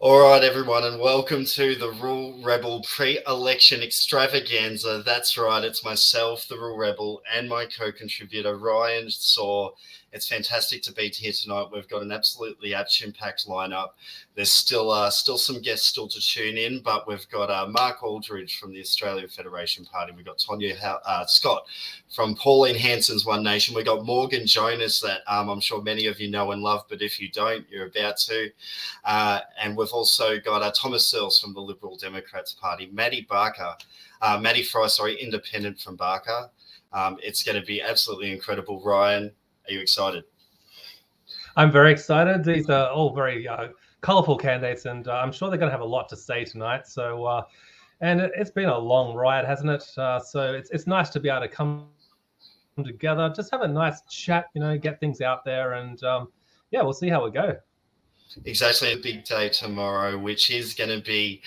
All right, everyone, and welcome to the Rule Rebel pre-election extravaganza. That's right, it's myself, the Rule Rebel, and my co-contributor Ryan Saw. It's fantastic to be here tonight. We've got an absolutely action-packed lineup. There's still some guests still to tune in, but we've got Mark Aldridge from the Australian Federation Party. We've got Tonya Scott from Pauline Hanson's One Nation. We've got Morgan Jonas that I'm sure many of you know and love, but if you don't, you're about to. And we've also got Thomas Searles from the Liberal Democrats Party, Maddy Fry, independent from Barker. It's going to be absolutely incredible. Ryan, are you excited? I'm very excited. These are all very colourful candidates, and I'm sure they're going to have a lot to say tonight. So, and it's been a long ride, hasn't it? So it's nice to be able to come together, just have a nice chat, get things out there, and yeah, we'll see how we go. Exactly, a big day tomorrow, which is going to be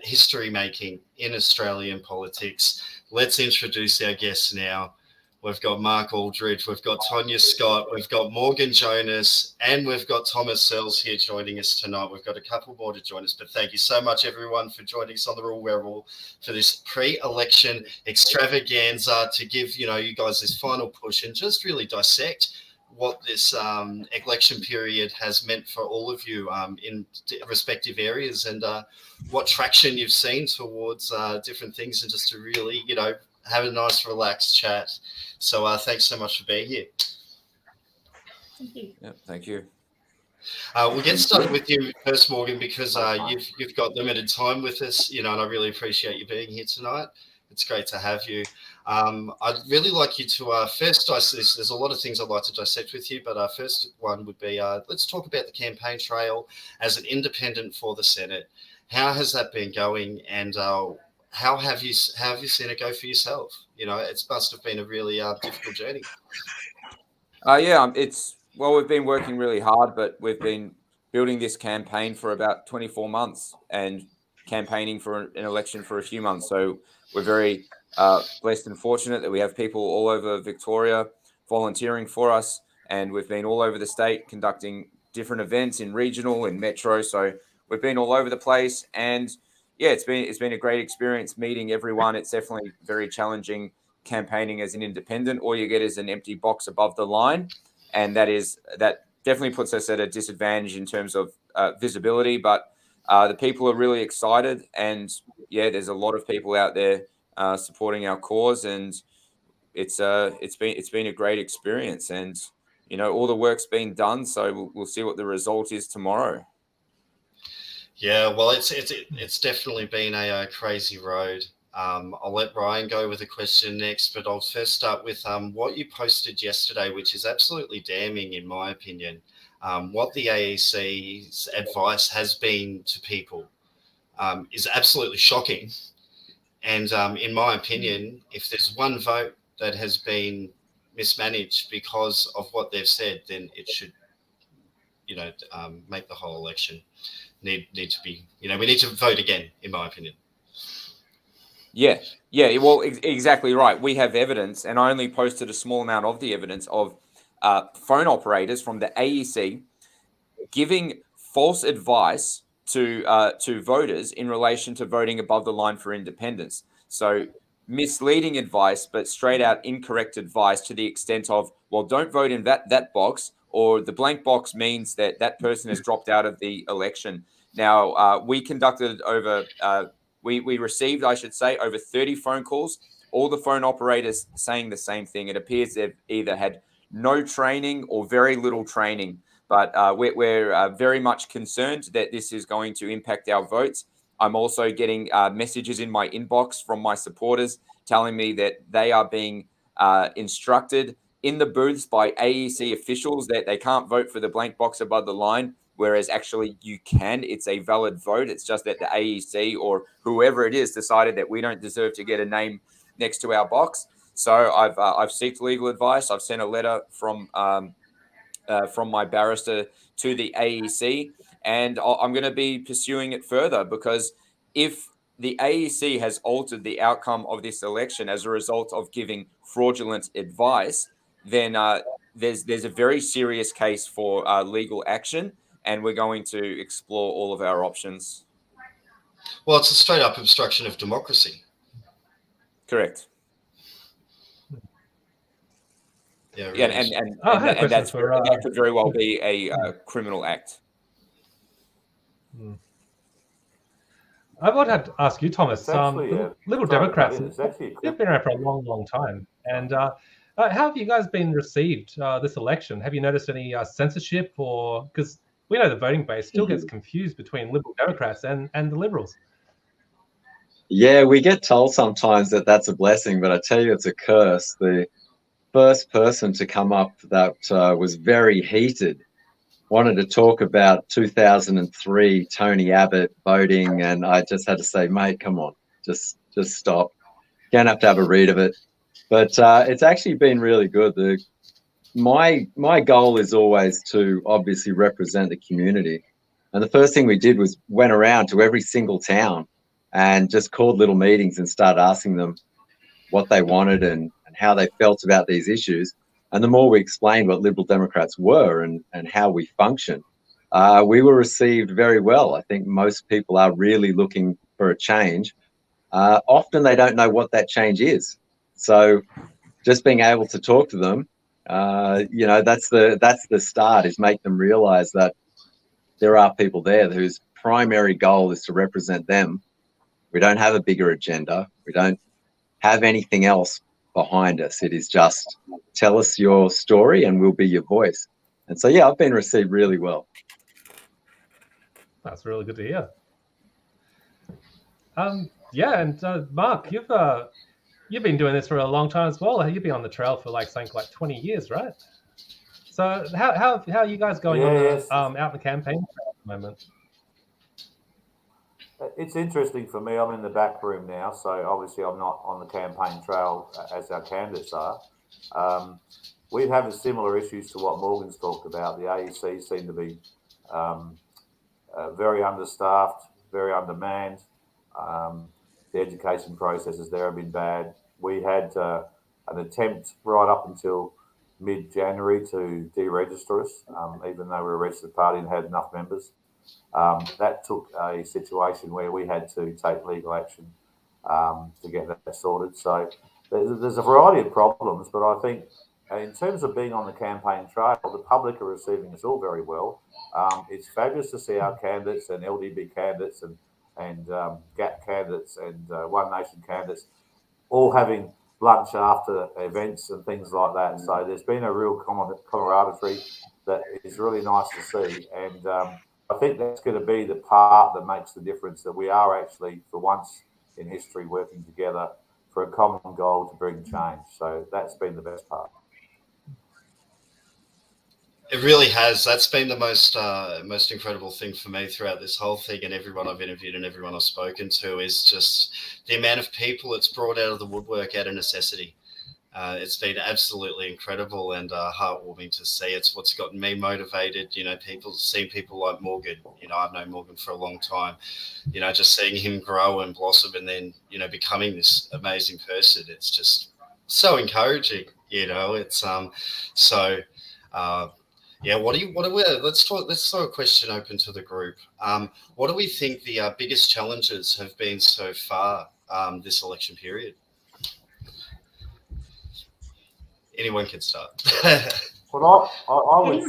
history making in Australian politics. Let's introduce our guests now. We've got Mark Aldridge, we've got Tonya Scott, we've got Morgan Jonas, and we've got Thomas Searles here joining us tonight. We've got a couple more to join us, but thank you so much, everyone, for joining us on the Rule Rebel for this pre-election extravaganza to give you guys this final push and just really dissect what this election period has meant for all of you in respective areas and what traction you've seen towards different things, and just to really, have a nice relaxed chat. So thanks so much for being here. Thank you. Yeah, thank you. We'll get started with you first, Morgan, because you've got limited time with us, and I really appreciate you being here tonight. It's great to have you. I'd really like you to first dissect. There's a lot of things I'd like to dissect with you, but our first one would be let's talk about the campaign trail as an independent for the Senate. How has that been going, and how have you seen it go for yourself? It must have been a really difficult journey. Yeah, we've been working really hard, but we've been building this campaign for about 24 months and campaigning for an election for a few months. So we're very blessed and fortunate that we have people all over Victoria volunteering for us, and we've been all over the state conducting different events in regional and metro. So we've been all over the place, and yeah, it's been a great experience meeting everyone. It's definitely very challenging campaigning as an independent. All you get is an empty box above the line, and that definitely puts us at a disadvantage in terms of visibility. But the people are really excited, and yeah, there's a lot of people out there supporting our cause, and it's been a great experience, and all the work's been done. So we'll see what the result is tomorrow. Yeah, well, it's definitely been a crazy road. I'll let Ryan go with a question next, but I'll first start with what you posted yesterday, which is absolutely damning, in my opinion. What the AEC's advice has been to people is absolutely shocking. And in my opinion, if there's one vote that has been mismanaged because of what they've said, then it should, make the whole election need to be, we need to vote again, in my opinion. Yeah. Well, exactly right. We have evidence, and I only posted a small amount of the evidence of phone operators from the AEC giving false advice to voters in relation to voting above the line for independence. So misleading advice, but straight out incorrect advice to the extent of, well, don't vote in that box, or the blank box means that person has dropped out of the election. Now, we conducted we received, I should say, over 30 phone calls, all the phone operators saying the same thing. It appears they've either had no training or very little training, but we're very much concerned that this is going to impact our votes. I'm also getting messages in my inbox from my supporters telling me that they are being instructed in the booths by AEC officials that they can't vote for the blank box above the line, whereas actually you can. It's a valid vote. It's just that the AEC or whoever it is decided that we don't deserve to get a name next to our box. So I've sought legal advice. I've sent a letter from my barrister to the AEC, and I'm going to be pursuing it further, because if the AEC has altered the outcome of this election as a result of giving fraudulent advice, then there's a very serious case for legal action. and we're going to explore all of our options. Well, it's a straight up obstruction of democracy. Correct. Yeah, Yeah, really. and that could very well be a criminal act. I would have to ask you, Thomas. Actually, Liberal Democrats, they've been around for a long, long time. And how have you guys been received this election? Have you noticed any censorship, or because we know the voting base still gets confused between Liberal Democrats and the Liberals? Yeah, we get told sometimes that that's a blessing, but I tell you, it's a curse. The first person to come up that was very heated wanted to talk about 2003 Tony Abbott voting, and I just had to say, mate, come on, just stop. You're gonna have to have a read of it. But it's actually been really good. My goal is always to obviously represent the community, and the first thing we did was went around to every single town and just called little meetings and started asking them what they wanted and how they felt about these issues. And the more we explained what Liberal Democrats were and how we function, we were received very well. I think most people are really looking for a change. Often they don't know what that change is. So just being able to talk to them, that's the start, is make them realize that there are people there whose primary goal is to represent them. We don't have a bigger agenda. We don't have anything else behind us. It is just tell us your story and we'll be your voice. And so, yeah, I've been received really well. That's really good to hear. Yeah, and Mark, you've been doing this for a long time as well. You've been on the trail for like 20 years, right? So how are you guys going on out in the campaign trail at the moment? It's interesting for me. I'm in the back room now, so obviously I'm not on the campaign trail as our candidates are. We have similar issues to what Morgan's talked about. The AEC seem to be very understaffed, very undermanned. The education processes there have been bad. We had an attempt right up until mid-January to deregister us, even though we were a registered party and had enough members. That took a situation where we had to take legal action to get that sorted. So there's a variety of problems, but I think in terms of being on the campaign trail, the public are receiving us all very well. It's fabulous to see our candidates and LDB candidates and GAP candidates and One Nation candidates all having lunch after events and things like that. So there's been a real camaraderie that is really nice to see. And I think that's going to be the part that makes the difference, that we are actually, for once in history, working together for a common goal to bring change. So that's been the best part. It really has. That's been the most incredible thing for me throughout this whole thing, and everyone I've interviewed and everyone I've spoken to, is just the amount of people it's brought out of the woodwork out of necessity. It's been absolutely incredible and heartwarming to see. It's what's gotten me motivated. Seeing people like Morgan. I've known Morgan for a long time. Just seeing him grow and blossom, and then becoming this amazing person. It's just so encouraging. It's so. Yeah, let's throw a question open to the group. What do we think the biggest challenges have been so far this election period? Anyone can start. Well, I would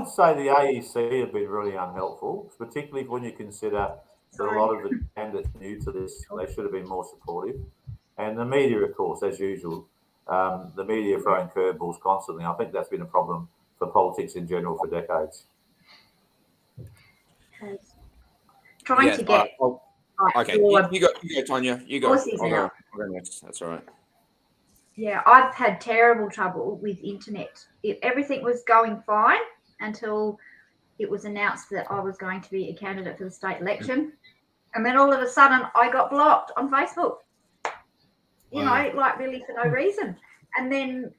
say the AEC have been really unhelpful, particularly when you consider that a lot of the candidates new to this, they should have been more supportive. And the media, of course, as usual, the media throwing curveballs constantly. I think that's been a problem for politics in general for decades. Trying to get... Okay, you go, Tonya. You go. I'll go next. That's all right. Yeah, I've had terrible trouble with internet. Everything was going fine until it was announced that I was going to be a candidate for the state election. And then all of a sudden I got blocked on Facebook. Really for no reason. And then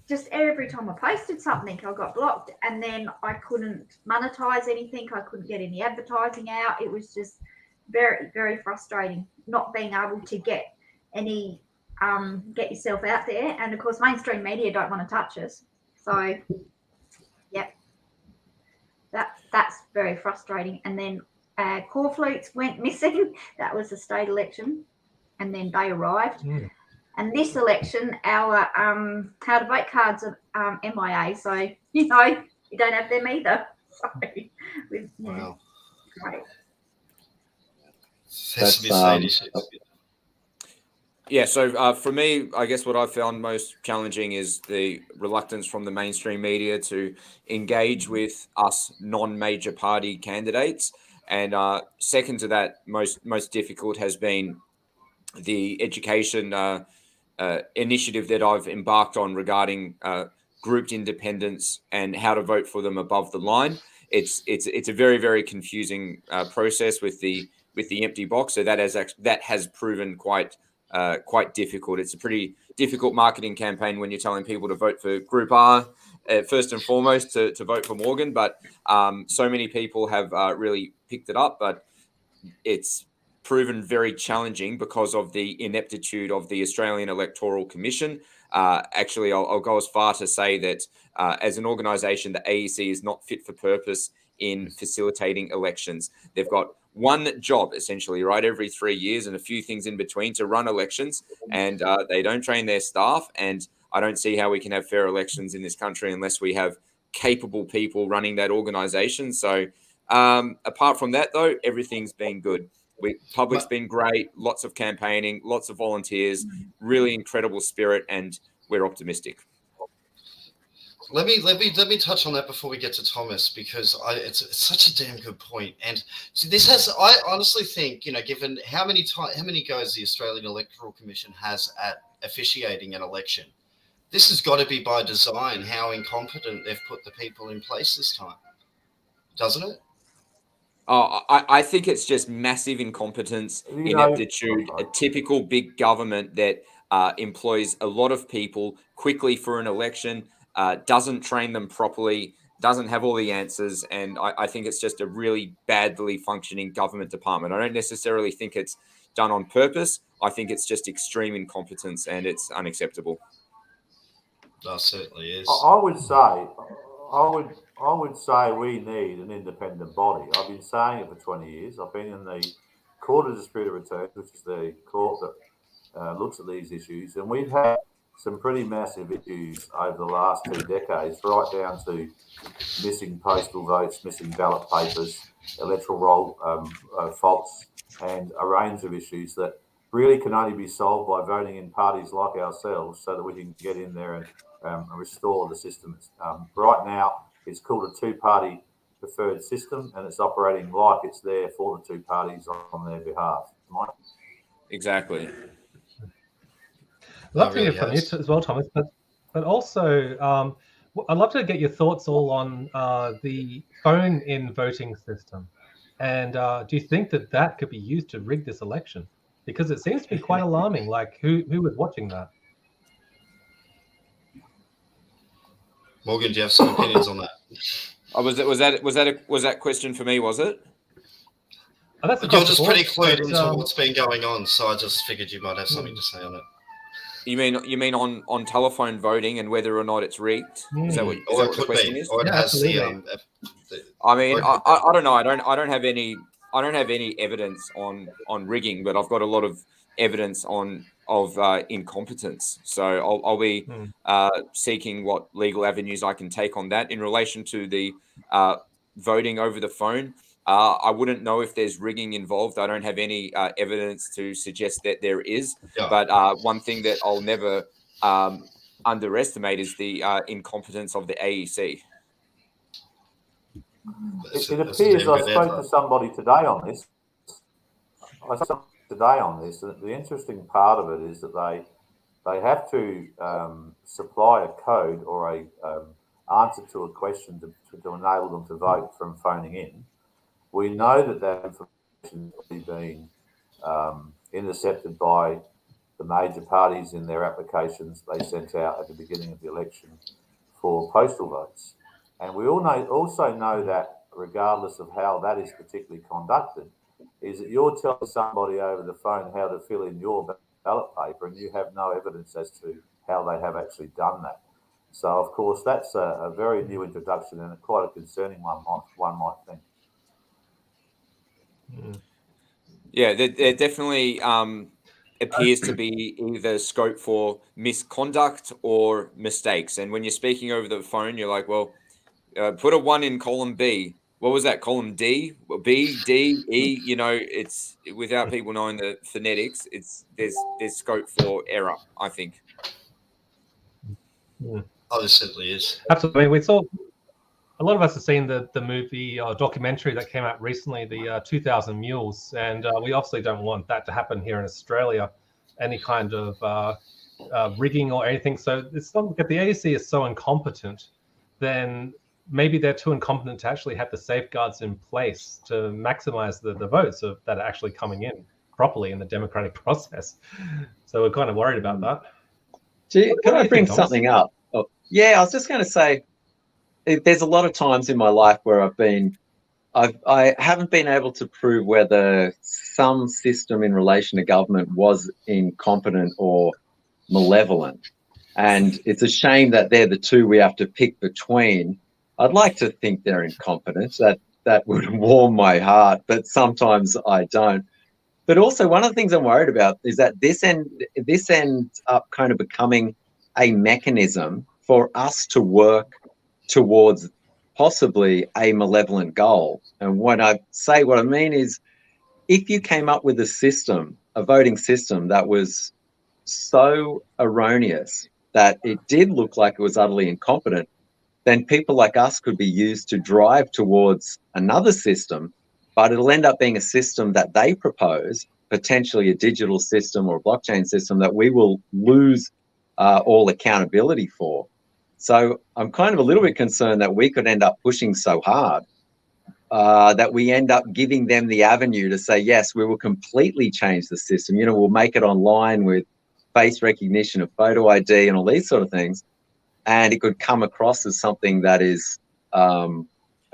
just every time I posted something, I got blocked. And then I couldn't monetize anything. I couldn't get any advertising out. It was just very, very frustrating not being able to get any, get yourself out there. And of course, mainstream media don't want to touch us. So, yep, that's very frustrating. And then core flutes went missing. That was a state election, and then they arrived. And this election, our how to vote cards are MIA, so you don't have them either. Sorry. Wow. Right. Yeah, so for me, I guess what I found most challenging is the reluctance from the mainstream media to engage with us non-major party candidates. And second to that, most difficult has been the education initiative that I've embarked on regarding grouped independents and how to vote for them above the line. It's a very, very confusing process with the empty box. So that has proven quite difficult. It's a pretty difficult marketing campaign when you're telling people to vote for Group R first and foremost to vote for Morgan. But so many people have really picked it up, but it's proven very challenging because of the ineptitude of the Australian Electoral Commission. Actually, I'll go as far to say that as an organisation, the AEC is not fit for purpose in facilitating elections. They've got one job, essentially, right, every 3 years and a few things in between to run elections, and they don't train their staff. And I don't see how we can have fair elections in this country unless we have capable people running that organisation. So apart from that, though, everything's been good. Public's been great, lots of campaigning, lots of volunteers, really incredible spirit, and we're optimistic. Let me touch on that before we get to Thomas, because it's such a damn good point. And so I honestly think, given how many goes the Australian Electoral Commission has at officiating an election, this has got to be by design. How incompetent they've put the people in place this time, doesn't it? Oh, I think it's just massive incompetence, ineptitude, a typical big government that employs a lot of people quickly for an election, doesn't train them properly, doesn't have all the answers. And I think it's just a really badly functioning government department. I don't necessarily think it's done on purpose. I think it's just extreme incompetence, and it's unacceptable. That certainly is. I would say we need an independent body. I've been saying it for 20 years. I've been in the Court of Disputed Returns, which is the court that looks at these issues, and we've had some pretty massive issues over the last 2 decades, right down to missing postal votes, missing ballot papers, electoral roll faults, and a range of issues that really can only be solved by voting in parties like ourselves so that we can get in there and restore the system. Right now, it's called a two-party preferred system, and it's operating like it's there for the two parties on their behalf. Mike? Exactly. I'd love to hear from you as well, Thomas, but also I'd love to get your thoughts all on the phone-in voting system. And do you think that could be used to rig this election? Because it seems to be quite alarming. Like, who was watching that? Morgan, do you have some opinions on that? Was that question for me? Was it? Oh, that's you're just pretty clued into what's been going on, so I just figured you might have something to say on it. You mean on telephone voting and whether or not it's rigged? Is that what the question is? Or it has the I mean, I don't know. I don't have any evidence on rigging, but I've got a lot of evidence of incompetence. So I'll be seeking what legal avenues I can take on that in relation to the voting over the phone. I wouldn't know if there's rigging involved. I don't have any evidence to suggest that there is. Yeah. But one thing that I'll never underestimate is the incompetence of the AEC. It appears I spoke to somebody today on this. The interesting part of it is that they have to supply a code or a answer to a question to enable them to vote from phoning in. We know that information has been intercepted by the major parties in their applications they sent out at the beginning of the election for postal votes. And we also know that regardless of how that is particularly conducted, is that you're telling somebody over the phone how to fill in your ballot paper and you have no evidence as to how they have actually done that. So, of course, that's a very new introduction and quite a concerning one might think. Yeah, there definitely appears to be either scope for misconduct or mistakes. And when you're speaking over the phone, you're like, well, put a 1 in column B. What was that? Column D? B, D, E. You know, it's without people knowing the phonetics. There's scope for error, I think. Oh, there certainly is. Absolutely. We saw a lot of us have seen the movie or documentary that came out recently, the 2000 Mules, and we obviously don't want that to happen here in Australia, any kind of rigging or anything. So it's not if the AEC is so incompetent, then maybe they're too incompetent to actually have the safeguards in place to maximize the votes that are actually coming in properly in the democratic process. So we're kind of worried about that. Can I bring something up? Oh, yeah, I was just going to say, there's a lot of times in my life where I haven't been able to prove whether some system in relation to government was incompetent or malevolent. And it's a shame that they're the two we have to pick between. I'd like to think they're incompetent. That would warm my heart, but sometimes I don't. But also one of the things I'm worried about is that this ends up kind of becoming a mechanism for us to work towards possibly a malevolent goal. And when I say what I mean is, if you came up with a voting system that was so erroneous that it did look like it was utterly incompetent, then people like us could be used to drive towards another system, but it'll end up being a system that they propose, potentially a digital system or a blockchain system that we will lose all accountability for. So I'm kind of a little bit concerned that we could end up pushing so hard that we end up giving them the avenue to say, yes, we will completely change the system. You know, we'll make it online with face recognition of photo ID and all these sort of things. And it could come across as something that is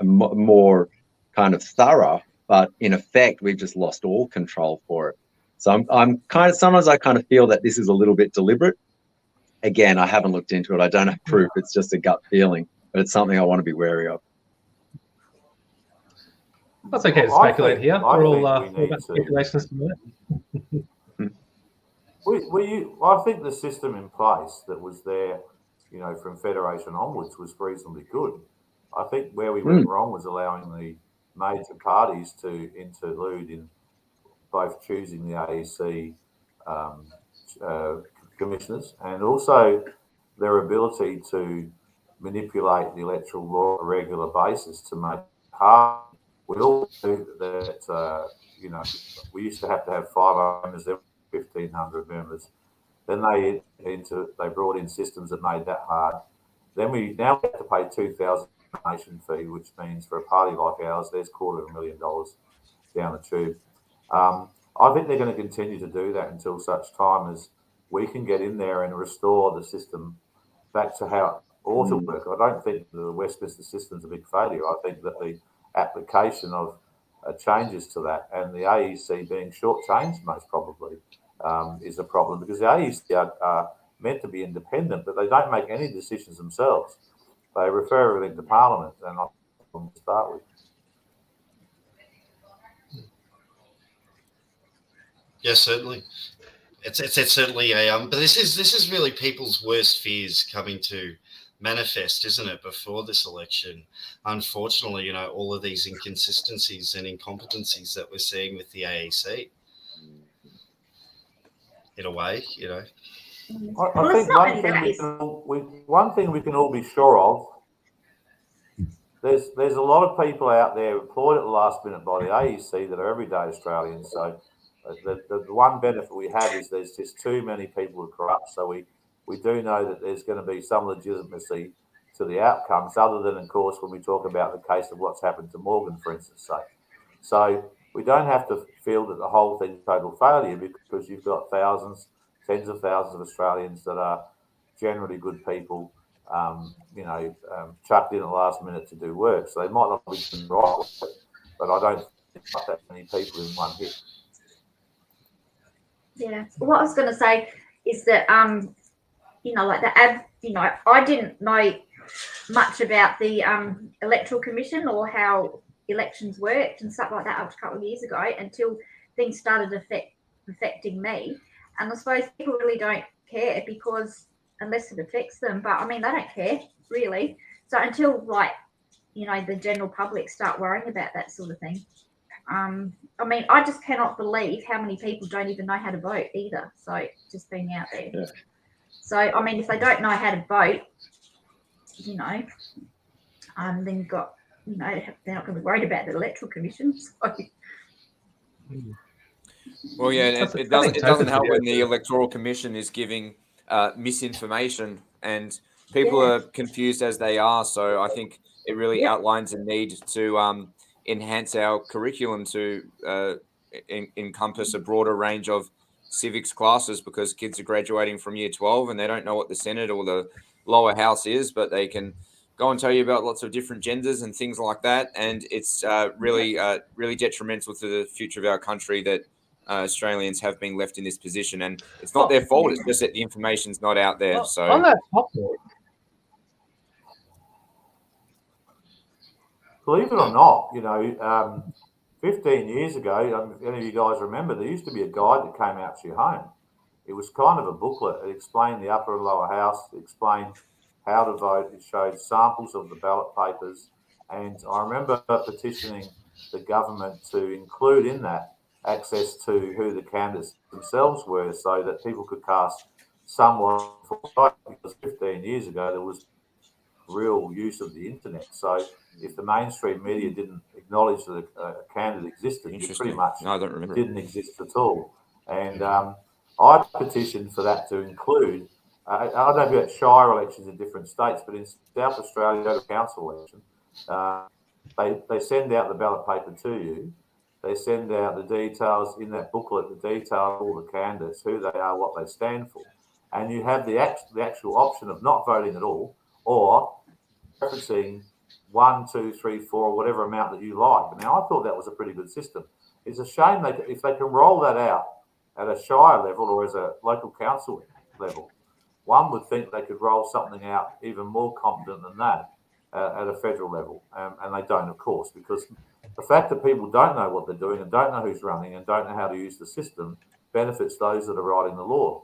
more kind of thorough, but in effect, we've just lost all control for it. So sometimes I kind of feel that this is a little bit deliberate. Again, I haven't looked into it. I don't have proof. It's just a gut feeling, but it's something I want to be wary of. That's okay to speculate here. We're all about speculations tonight. I think the system in place that was there, you know, from Federation onwards was reasonably good. I think where we went wrong was allowing the major parties to interlude in both choosing the AEC commissioners and also their ability to manipulate the electoral law on a regular basis to make hard. We all knew that, you know, we used to have 5 members, then 1,500 members. Then they brought in systems that made that hard. Then we have to pay $2,000 donation fee, which means for a party like ours, there's $250,000 down the tube. I think they're going to continue to do that until such time as we can get in there and restore the system back to how it ought to work. I don't think the Westminster system's a big failure. I think that the application of changes to that and the AEC being shortchanged most probably is a problem, because the AEC are meant to be independent, but they don't make any decisions themselves. They refer everything to Parliament, and I want to start with. Yes, certainly. It's certainly but this is really people's worst fears coming to manifest, isn't it, before this election? Unfortunately, you know, all of these inconsistencies and incompetencies that we're seeing with the AEC. In a way, you know. I think one thing we can all be sure of, there's a lot of people out there employed at the last minute by the AEC that are everyday Australians. So the one benefit we have is there's just too many people who are corrupt. So we do know that there's going to be some legitimacy to the outcomes, other than, of course, when we talk about the case of what's happened to Morgan, for instance. So we don't have to feel that the whole thing's total failure, because you've got thousands, tens of thousands of Australians that are generally good people, chucked in at the last minute to do work. So they might not be doing right, but I don't think that many people in one hit. Yeah. What I was going to say is that, like I didn't know much about the Electoral Commission or how elections worked and stuff like that up to a couple of years ago until things started affecting me. And I suppose people really don't care because unless it affects them, but I mean, they don't care really. So until the general public start worrying about that sort of thing. I mean, I just cannot believe how many people don't even know how to vote either. So just being out there. Yeah. So, I mean, if they don't know how to vote, then you've got, they're not going to be worried about the Electoral Commission. So. Well, yeah, it doesn't help when the Electoral Commission is giving misinformation and people are confused as they are. So I think it really outlines a need to enhance our curriculum to encompass a broader range of civics classes, because kids are graduating from year 12 and they don't know what the Senate or the lower house is, but they can go and tell you about lots of different genders and things like that. And it's really detrimental to the future of our country that Australians have been left in this position. And it's not their fault. It's just that the information's not out there. Well, so on that topic, believe it or not, 15 years ago, if any of you guys remember, there used to be a guide that came out to your home. It was kind of a booklet. It explained the upper and lower house. It explained how to vote. It showed samples of the ballot papers. And I remember petitioning the government to include in that access to who the candidates themselves were so that people could cast somewhat for vote, because 15 years ago there was real use of the internet. So if the mainstream media didn't acknowledge that a candidate existed, it pretty much didn't exist at all. And I petitioned for that to include, I don't know about shire elections in different states, but in South Australia, council election, they send out the ballot paper to you. They send out the details in that booklet, the detail of all the candidates, who they are, what they stand for. And you have the actual option of not voting at all, or referencing 1, 2, 3, 4, whatever amount that you like. Now, I thought that was a pretty good system. It's a shame if they can roll that out at a shire level or as a local council level. One would think they could roll something out even more competent than that at a federal level. And they don't, of course, because the fact that people don't know what they're doing and don't know who's running and don't know how to use the system benefits those that are writing the law.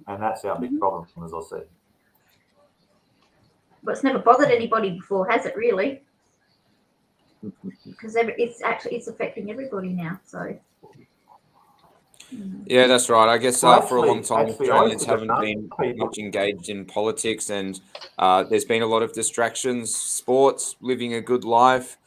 And that's our big problem, as I said. But it's never bothered anybody before, has it really? Because it's affecting everybody now. So. Yeah, that's right. I guess for a long time, Australians haven't been much engaged in politics, and there's been a lot of distractions, sports, living a good life,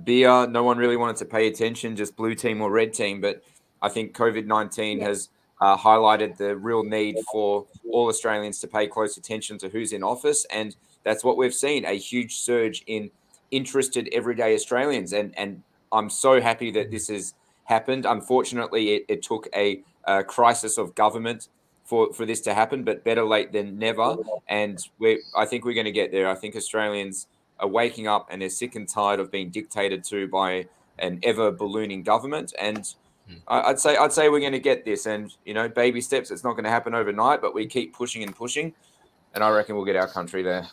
beer. No one really wanted to pay attention, just blue team or red team. But I think COVID-19 has highlighted the real need for all Australians to pay close attention to who's in office. And that's what we've seen, a huge surge in interested everyday Australians. And I'm so happy that this has happened. Unfortunately, it took a crisis of government for this to happen, but better late than never. And I think we're going to get there. I think Australians are waking up and they're sick and tired of being dictated to by an ever ballooning government. And I'd say we're going to get this. And, baby steps, it's not going to happen overnight, but we keep pushing and pushing. And I reckon we'll get our country there.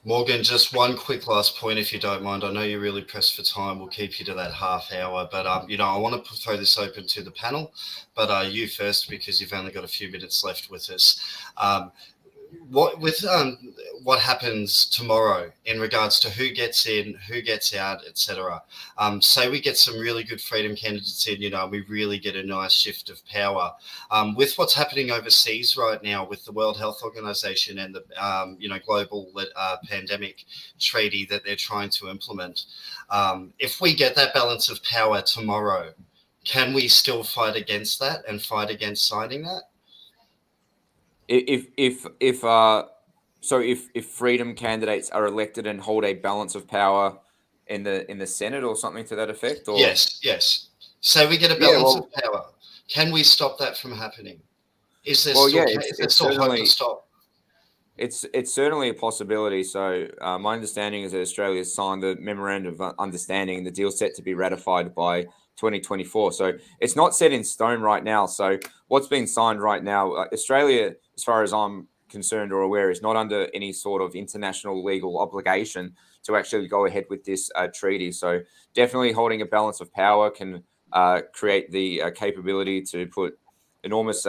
Morgan, just one quick last point, if you don't mind. I know you're really pressed for time. We'll keep you to that half hour. But, I want to throw this open to the panel. But you first, because you've only got a few minutes left with us. What happens tomorrow in regards to who gets in, who gets out, etc. Say we get some really good freedom candidates in, we really get a nice shift of power. With what's happening overseas right now with the World Health Organization and the global pandemic treaty that they're trying to implement, if we get that balance of power tomorrow, can we still fight against that and fight against signing that? If freedom candidates are elected and hold a balance of power in the Senate or something to that effect, or yes. So we get a balance of power. Can we stop that from happening? Is there still hope to stop? It's certainly a possibility. So my understanding is that Australia has signed the memorandum of understanding, and the deal's set to be ratified by 2024. So it's not set in stone right now. So what's being signed right now, Australia, as far as I'm concerned or aware, is not under any sort of international legal obligation to actually go ahead with this treaty. So definitely holding a balance of power can create the capability to put enormous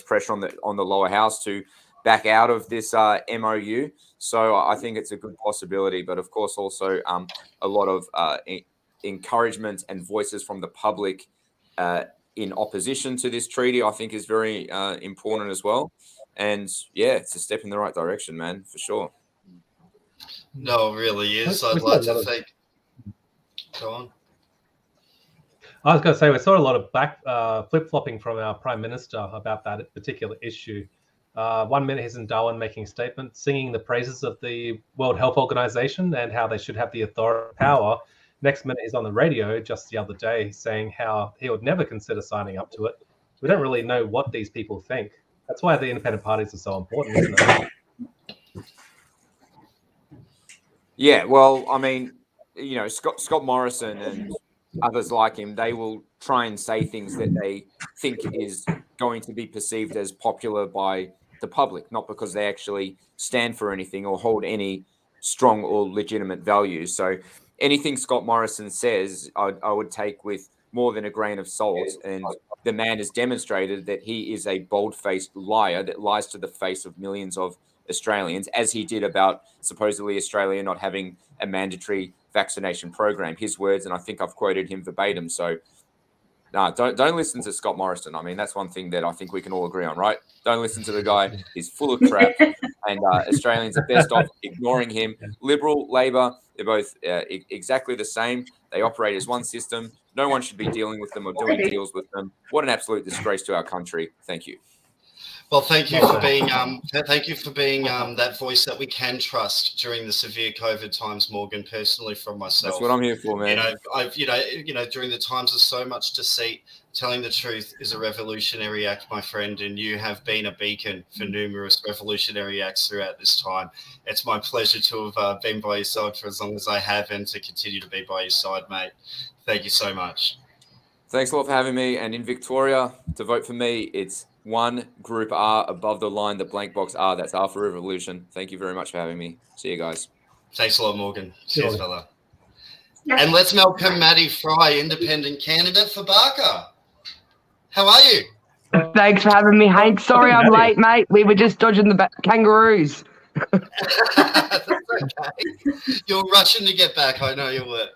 pressure on the lower house to back out of this MOU. So I think it's a good possibility, but of course also a lot of encouragement and voices from the public in opposition to this treaty, I think, is very important as well. And yeah, it's a step in the right direction, man, for sure. No, it really is. I'd like to think. Go on. I was going to say, we saw a lot of flip-flopping from our Prime Minister about that particular issue. 1 minute he's in Darwin making statements, singing the praises of the World Health Organization and how they should have the authority power. Next minute he's on the radio just the other day saying how he would never consider signing up to it. We don't really know what these people think. That's why the independent parties are so important, isn't it? Yeah, well, I mean, you know, Scott Morrison and others like him, they will try and say things that they think is going to be perceived as popular by the public, not because they actually stand for anything or hold any strong or legitimate values. So anything Scott Morrison says, I would take with more than a grain of salt. And the man has demonstrated that he is a bold-faced liar that lies to the face of millions of Australians, as he did about supposedly Australia not having a mandatory vaccination program. His words, and I think I've quoted him verbatim. So no, don't listen to Scott Morrison. I mean, that's one thing that I think we can all agree on, right? Don't listen to the guy. He's full of crap. And Australians are best off ignoring him. Liberal, Labor, they're both exactly the same. They operate as one system. No one should be dealing with them or doing deals with them. What an absolute disgrace to our country. Thank you. Well, thank you for being that voice that we can trust during the severe COVID times, Morgan. Personally, from myself, that's what I'm here for, man. During the times of so much deceit, telling the truth is a revolutionary act, my friend, and you have been a beacon for numerous revolutionary acts throughout this time. It's my pleasure to have been by your side for as long as I have, and to continue to be by your side, mate. Thank you so much. Thanks a lot for having me. And in Victoria, to vote for me, it's 1 Group R above the line, the blank box R. That's R for Revolution. Thank you very much for having me. See you guys. Thanks a lot, Morgan. Cheers, fella. And let's welcome Maddy Fry, independent candidate for Barker. How are you? Thanks for having me, Hank. Sorry I'm late, mate. We were just dodging the kangaroos. That's okay. You're rushing to get back. I know you were.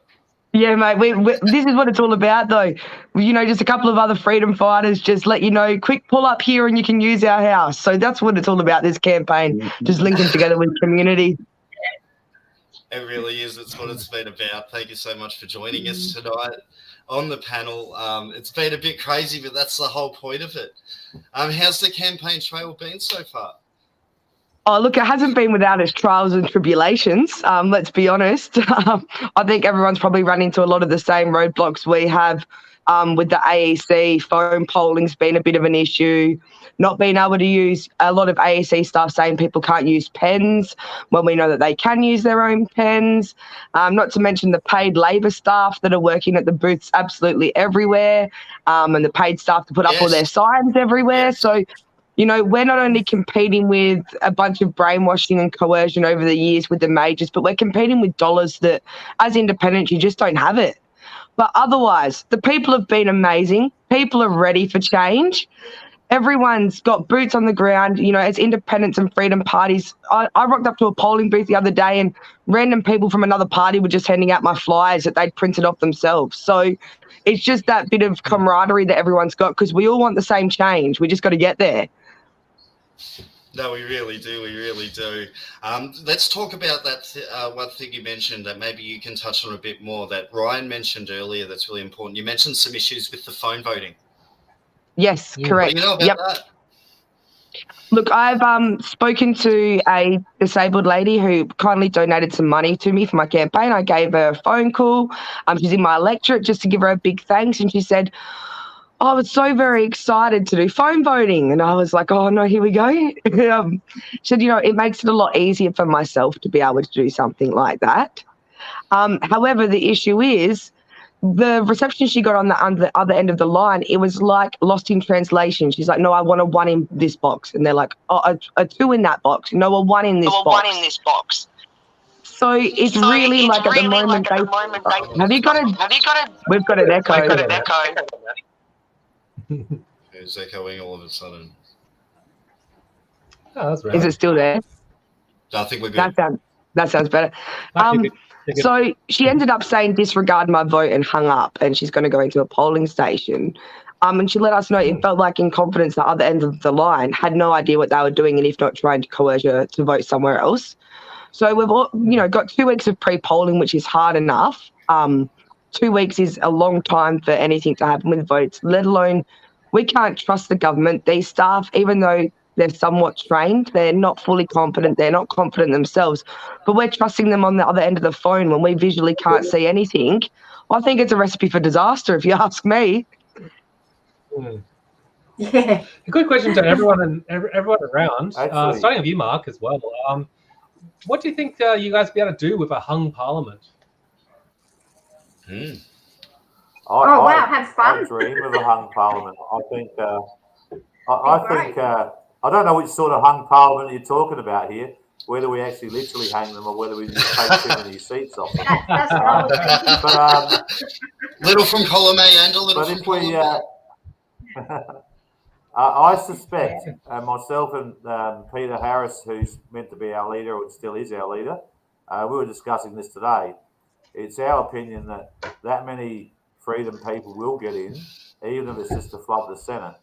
Yeah, mate. This is what it's all about, though. You know, just a couple of other freedom fighters just let you know, quick pull up here and you can use our house. So that's what it's all about, this campaign, just linking together with community. It really is. It's what it's been about. Thank you so much for joining us tonight on the panel. It's been a bit crazy, but that's the whole point of it. How's the campaign trail been so far? Oh, look, it hasn't been without its trials and tribulations. Let's be honest. I think everyone's probably run into a lot of the same roadblocks we have with the AEC. Phone polling's been a bit of an issue. Not being able to use, a lot of AEC staff saying people can't use pens when we know that they can use their own pens. Not to mention the paid Labor staff that are working at the booths absolutely everywhere, and the paid staff to put up all their signs everywhere. So, you know, we're not only competing with a bunch of brainwashing and coercion over the years with the majors, but we're competing with dollars that, as independents, you just don't have it. But otherwise, the people have been amazing. People are ready for change. Everyone's got boots on the ground. You know, as independents and freedom parties, I rocked up to a polling booth the other day and random people from another party were just handing out my flyers that they'd printed off themselves. So it's just that bit of camaraderie that everyone's got, because we all want the same change. We just got to get there. No, we really do. We really do. Let's talk about that one thing you mentioned that maybe you can touch on a bit more, that Ryan mentioned earlier that's really important. You mentioned some issues with the phone voting. Yes, correct. What do you know about that? Look, I've spoken to a disabled lady who kindly donated some money to me for my campaign. I gave her a phone call. She's in my electorate, just to give her a big thanks. And she said, I was so very excited to do phone voting. And I was like, oh, no, here we go. She said, you know, it makes it a lot easier for myself to be able to do something like that. However, the issue is the reception she got on the other end of the line, it was like lost in translation. She's like, no, I want a 1 in this box. And they're like, oh, a 2 in that box. No, a 1 in this box. So it's really like at the moment, have you got a, we've got an echo. It's echoing all of a sudden. Oh, that's right. Is it still there? I think we're good. That sounds better. So she ended up saying disregard my vote and hung up, and she's going to go into a polling station. And she let us know it felt like incompetence the other end of the line, had no idea what they were doing, and if not trying to coerce her to vote somewhere else. So we've all, got 2 weeks of pre-polling, which is hard enough. 2 weeks is a long time for anything to happen with votes, let alone we can't trust the government. These staff, even though they're somewhat trained, they're not fully competent, they're not confident themselves, but we're trusting them on the other end of the phone when we visually can't see anything. I think it's a recipe for disaster, if you ask me. Yeah. A good question to everyone around. Actually, starting with you, Mark, as well. What do you think you guys be able to do with a hung parliament? Wow, have fun. I dream of a hung parliament. I think. I don't know which sort of hung parliament you're talking about here. Whether we actually literally hang them or whether we just take too many seats off them. That's what I was thinking. But Little from column A and a little from column B. I suspect myself and Peter Harris, who's meant to be our leader or still is our leader, we were discussing this today. It's our opinion that many freedom people will get in, even if it's just to flood the Senate.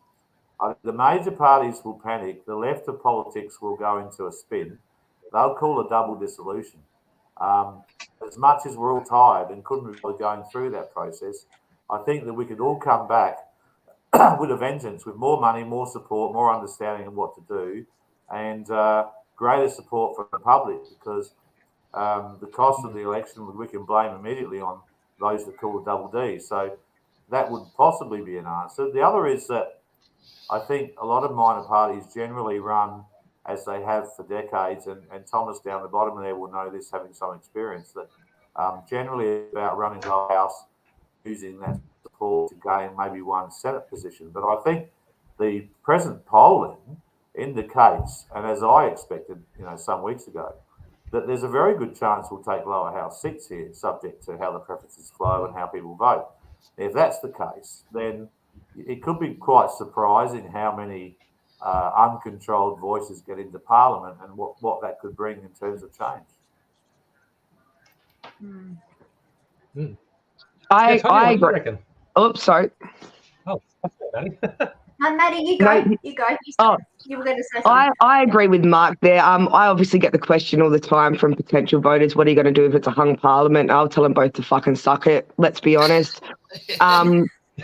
The major parties will panic. The left of politics will go into a spin. They'll call a double dissolution. As much as we're all tired and couldn't be going through that process, I think that we could all come back with a vengeance, with more money, more support, more understanding of what to do, and greater support from the public, because the cost of the election we can blame immediately on those that call a double D. So that would possibly be an answer. The other is that I think a lot of minor parties generally run as they have for decades, and Thomas down the bottom there will know this, having some experience, that generally about running the House using that support to gain maybe one Senate position. But I think the present polling indicates, and as I expected, some weeks ago, that there's a very good chance we'll take lower house seats here, subject to how the preferences flow and how people vote. If that's the case, then it could be quite surprising how many uncontrolled voices get into Parliament and what that could bring in terms of change. I agree. Oh, sorry. Oh, that's good, Maddy. No, Maddy, you go. You go. You were going to say something. I agree with Mark there. I obviously get the question all the time from potential voters, what are you going to do if it's a hung parliament? I'll tell them both to fucking suck it. Let's be honest.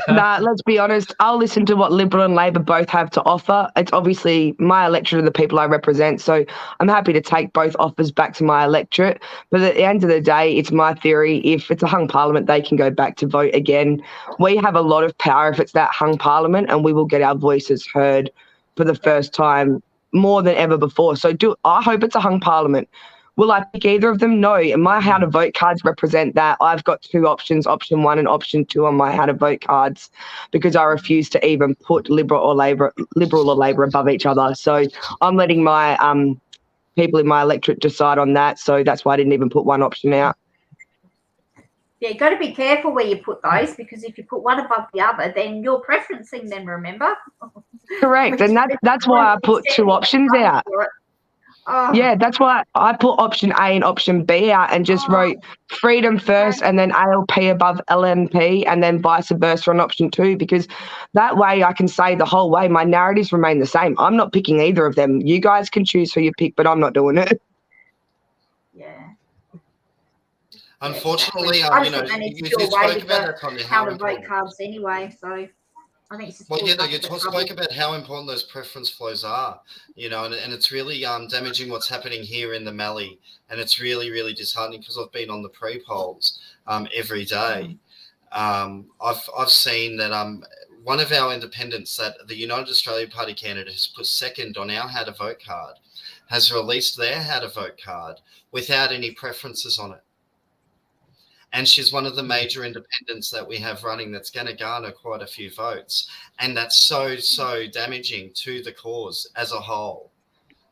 Let's be honest. I'll listen to what Liberal and Labor both have to offer. It's obviously my electorate and the people I represent, so I'm happy to take both offers back to my electorate. But at the end of the day, it's my theory. If it's a hung parliament, they can go back to vote again. We have a lot of power if it's that hung parliament, and we will get our voices heard for the first time more than ever before. So I hope it's a hung parliament. Will I pick either of them? No. And my how to vote cards represent that. I've got 2 options, option 1 and option 2 on my how to vote cards, because I refuse to even put Liberal or Labor above each other. So I'm letting my people in my electorate decide on that. So that's why I didn't even put one option out. Yeah, you've got to be careful where you put those, because if you put one above the other, then you're preferencing them, remember? Correct. And that's why I put 2 options out. Oh. Yeah, that's why I put option A and option B out and just wrote freedom first and then ALP above LNP and then vice versa on option 2, because that way I can say the whole way my narratives remain the same. I'm not picking either of them. You guys can choose who you pick, but I'm not doing it. Yeah. Unfortunately, you spoke about how to vote cards anyway, so I think it's just you spoke about how important those preference flows are, and it's really damaging what's happening here in the Mallee, and it's really, really disheartening, because I've been on the pre-polls every day. I've seen that one of our independents that the United Australia Party candidate has put second on our how to vote card has released their how to vote card without any preferences on it. And she's one of the major independents that we have running that's going to garner quite a few votes. And that's so damaging to the cause as a whole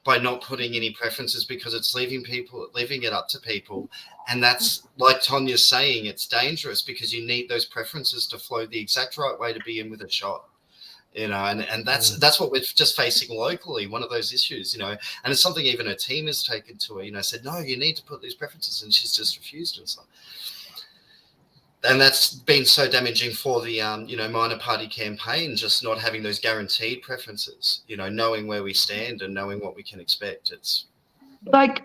by not putting any preferences, because it's leaving it up to people. And that's, like Tonya's saying, it's dangerous because you need those preferences to flow the exact right way to be in with a shot. You know, and that's what we're just facing locally, one of those issues, you know, and it's something even her team has taken to her, you know, said, no, you need to put these preferences, and she's just refused and stuff. And that's been so damaging for the, you know, minor party campaign, just not having those guaranteed preferences, you know, knowing where we stand and knowing what we can expect. It's like,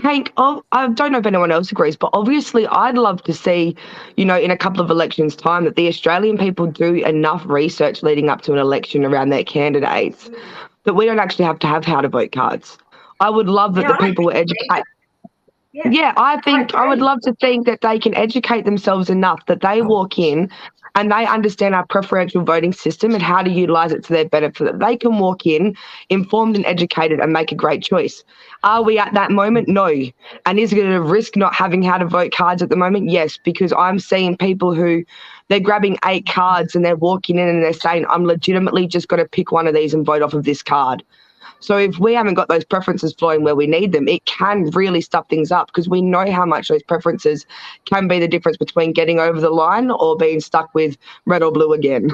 Hank, I don't know if anyone else agrees, but obviously I'd love to see, you know, in a couple of elections' time that the Australian people do enough research leading up to an election around their candidates that we don't actually have to have how to vote cards. I would love that the people were educated. Yeah, I would love to think that they can educate themselves enough that they walk in and they understand our preferential voting system and how to utilise it to their benefit, that they can walk in informed and educated and make a great choice. Are we at that moment? No. And is it a risk not having how to vote cards at the moment? Yes, because I'm seeing people who they're grabbing 8 cards and they're walking in and they're saying, I'm legitimately just going to pick one of these and vote off of this card. So if we haven't got those preferences flowing where we need them, it can really stuff things up, because we know how much those preferences can be the difference between getting over the line or being stuck with red or blue again.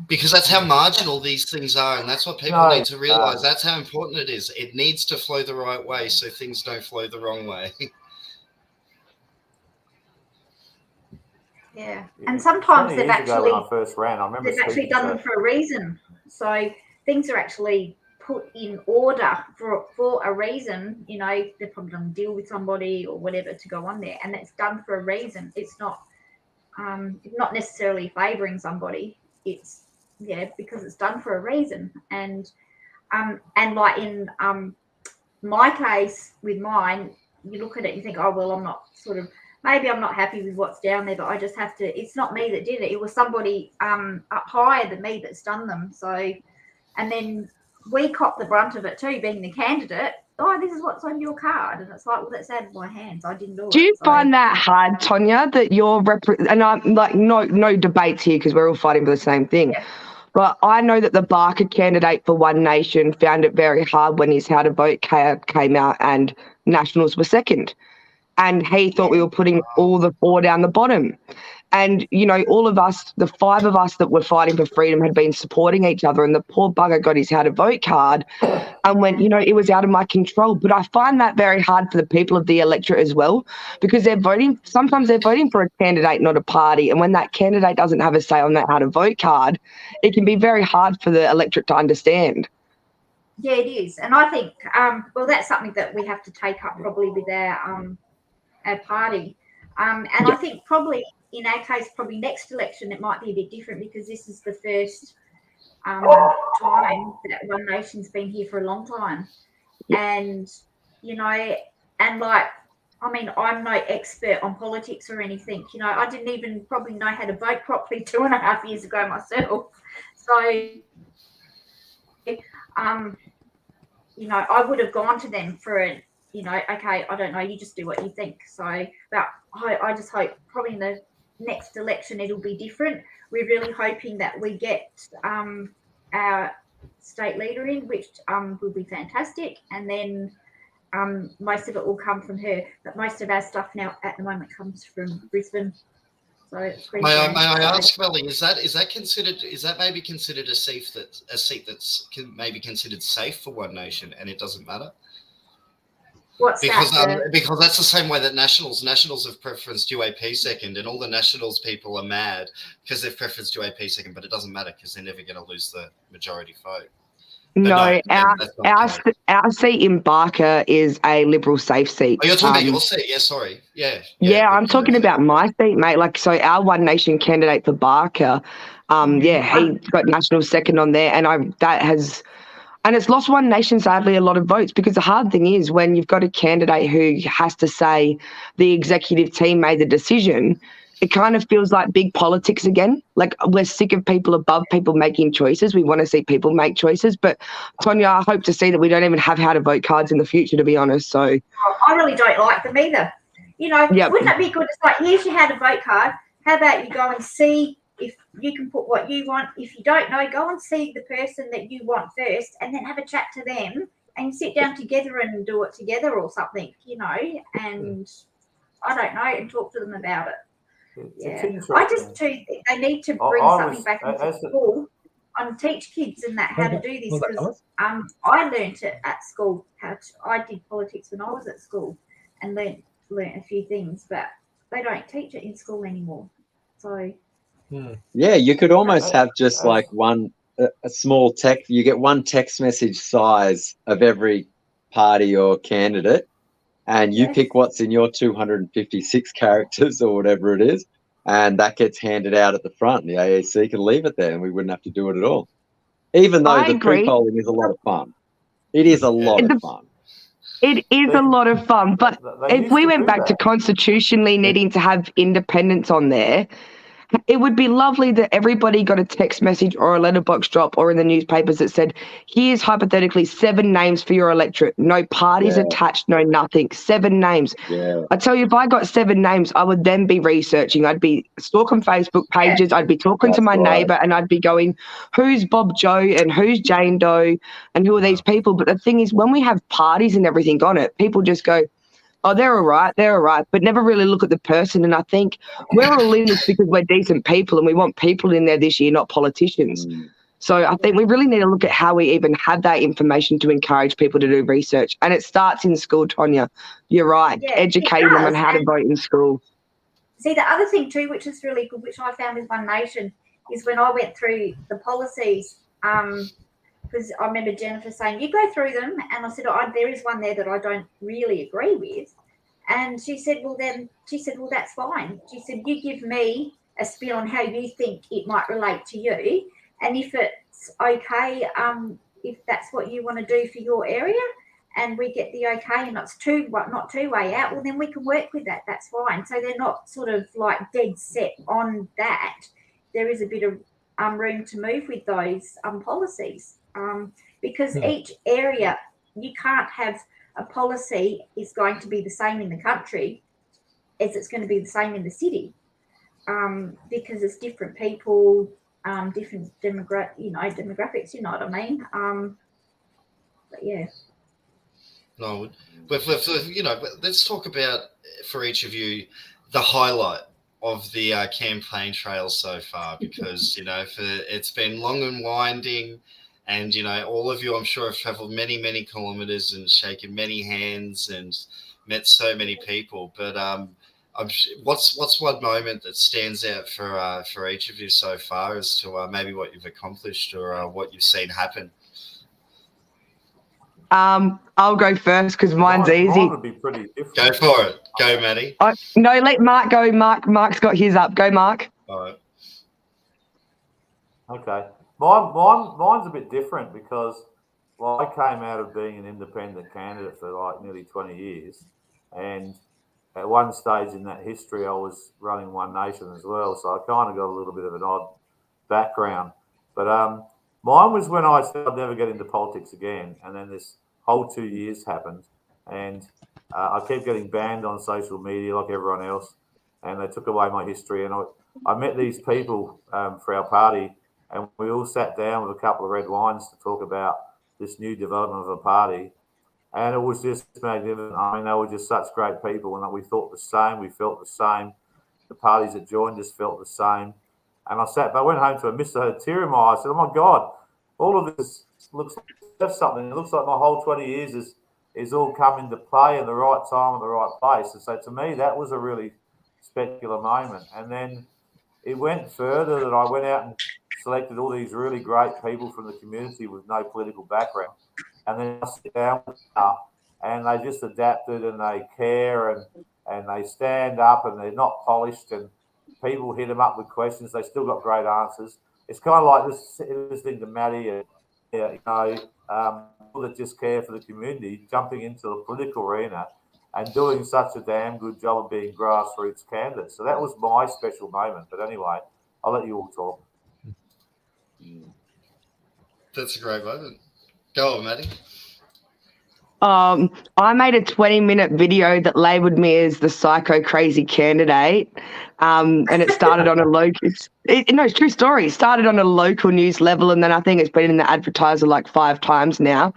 Because that's how marginal these things are, and that's what people need to realise. That's how important it is. It needs to flow the right way so things don't flow the wrong way. Yeah, and sometimes they've actually, when I first ran, I remember they've actually done them for a reason. So things are actually put in order for a reason. You know, they're probably going to deal with somebody or whatever to go on there, and that's done for a reason. It's not necessarily favouring somebody. It's because it's done for a reason. And like in my case with mine, you look at it, you think, oh well, I'm not maybe I'm not happy with what's down there, but I just have to. It's not me that did it. It was somebody up higher than me that's done them. So. And then we cop the brunt of it too, being the candidate. Oh, this is what's on your card. And it's like, well, that's out of my hands. I didn't do it. Do you find that hard, Tonya, that you're and I'm like, no debates here because we're all fighting for the same thing. Yeah. But I know that the Barker candidate for One Nation found it very hard when his How to Vote came out and Nationals were second. And he thought we were putting all the 4 down the bottom. And, you know, all of us, the 5 of us that were fighting for freedom had been supporting each other, and the poor bugger got his How to Vote card and went, you know, it was out of my control. But I find that very hard for the people of the electorate as well, because sometimes they're voting for a candidate, not a party. And when that candidate doesn't have a say on that How to Vote card, it can be very hard for the electorate to understand. Yeah, it is. And I think, well, that's something that we have to take up probably with our party. I think probably, in our case, probably next election, it might be a bit different, because this is the first time that One Nation's been here for a long time. And, you know, and like, I mean, I'm no expert on politics or anything. You know, I didn't even probably know how to vote properly 2.5 years ago myself. So, you know, I would have gone to them for a, you know, okay, I don't know, you just do what you think. So, but I just hope probably in the next election it'll be different. We're really hoping that we get our state leader in, which will be fantastic, and then most of it will come from her. But most of our stuff now at the moment comes from Brisbane. So may I ask, Melly, is that maybe considered a seat that's maybe considered safe for One Nation, and it doesn't matter? Because that's the same way that Nationals have preferenced UAP second, and all the Nationals people are mad because they've preferenced UAP second, but it doesn't matter because they're never going to lose the majority vote. No, our seat in Barker is a Liberal safe seat. Oh, you're talking about your seat? Yeah, sorry. Yeah, I'm talking about my seat, mate. Like, so our One Nation candidate for Barker, he got National second on there, and it's lost One Nation, sadly, a lot of votes, because the hard thing is when you've got a candidate who has to say the executive team made the decision, it kind of feels like big politics again. Like, we're sick of people above people making choices. We want to see people make choices. But, Tonya, I hope to see that we don't even have How to Vote cards in the future, to be honest. So I really don't like them either. You know, Yep. wouldn't it be good? It's like, here's your how to vote card. How about you go and see if you can put what you want. If you don't know, go and see the person that you want first, and then have a chat to them, and sit down together and do it together or something, you know, and I don't know, and talk to them about it. Yeah. I just think they need to bring something back into school and teach kids and that how to do this, because I learnt it at school. I did politics when I was at school and learnt a few things, but they don't teach it in school anymore. So yeah, you could almost have just like a small text. You get one text message size of every party or candidate, and you pick what's in your 256 characters or whatever it is, and that gets handed out at the front. The AEC can leave it there, and we wouldn't have to do it at all. Even though the pre-polling is a lot of fun. It is a lot of fun. It is a lot of fun, but if we went back to constitutionally needing to have independence on there, it would be lovely that everybody got a text message or a letterbox drop or in the newspapers that said, here's hypothetically 7 names for your electorate. No parties attached, no nothing. 7 names. Yeah. I tell you, if I got 7 names, I would then be researching. I'd be stalking Facebook pages. I'd be talking to my neighbour, and I'd be going, who's Bob Joe and who's Jane Doe and who are these people? But the thing is, when we have parties and everything on it, people just go, oh, they're all right, but never really look at the person. And I think we're all in this because we're decent people and we want people in there this year, not politicians. So I think we really need to look at how we even have that information to encourage people to do research. And it starts in school, Tonya. You're right. Educating them on how to vote in school. See, the other thing too, which is really good, which I found with One Nation, is when I went through the policies, because I remember Jennifer saying, you go through them. And I said, there is one there that I don't really agree with. And she said, well, that's fine. She said, you give me a spin on how you think it might relate to you. And if it's okay, if that's what you want to do for your area, and we get the okay, and it's not two-way out, well, then we can work with that. That's fine. So they're not sort of like dead set on that. There is a bit of room to move with those policies. Because each area, you can't have a policy is going to be the same in the country as it's going to be the same in the city, because it's different people, different demographics. You know what I mean? But yeah. No, but let's talk about, for each of you, the highlight of the campaign trail so far, because it's been long and winding. And, all of you, I'm sure, have traveled many, many kilometers and shaken many hands and met so many people. But what's one moment that stands out for each of you so far as to maybe what you've accomplished or what you've seen happen? I'll go first because mine's easy. Mine would be pretty different. Go for it. Go, Maddy. No, let Mark go. Mark's got his up. Go, Mark. All right. Okay. Mine's a bit different because I came out of being an independent candidate for like nearly 20 years. And at one stage in that history, I was running One Nation as well. So I kind of got a little bit of an odd background. But mine was when I said I'd never get into politics again. And then this whole 2 years happened. And I kept getting banned on social media like everyone else. And they took away my history. And I met these people for our party. And we all sat down with a couple of red wines to talk about this new development of a party. And it was just magnificent. I mean, they were just such great people. And we thought the same. We felt the same. The parties that joined us felt the same. And I went home to a mist. I had a tear in my eye. I said, oh, my God, all of this looks like something. It looks like my whole 20 years is all come into play in the right time, at the right place. And so to me, that was a really spectacular moment. And then it went further that I went out and selected all these really great people from the community with no political background. And then I sit down with them and they just adapted and they care and they stand up and they're not polished and people hit them up with questions. They still got great answers. It's kind of like listening to Maddy and, people that just care for the community, jumping into the political arena and doing such a damn good job of being grassroots candidates. So that was my special moment. But anyway, I'll let you all talk. That's a great moment. Go on, Maddy. I made a 20-minute video that labelled me as the psycho crazy candidate, and it started on a local. No, it's true story. It started on a local news level, and then I think it's been in the Advertiser like 5 times now.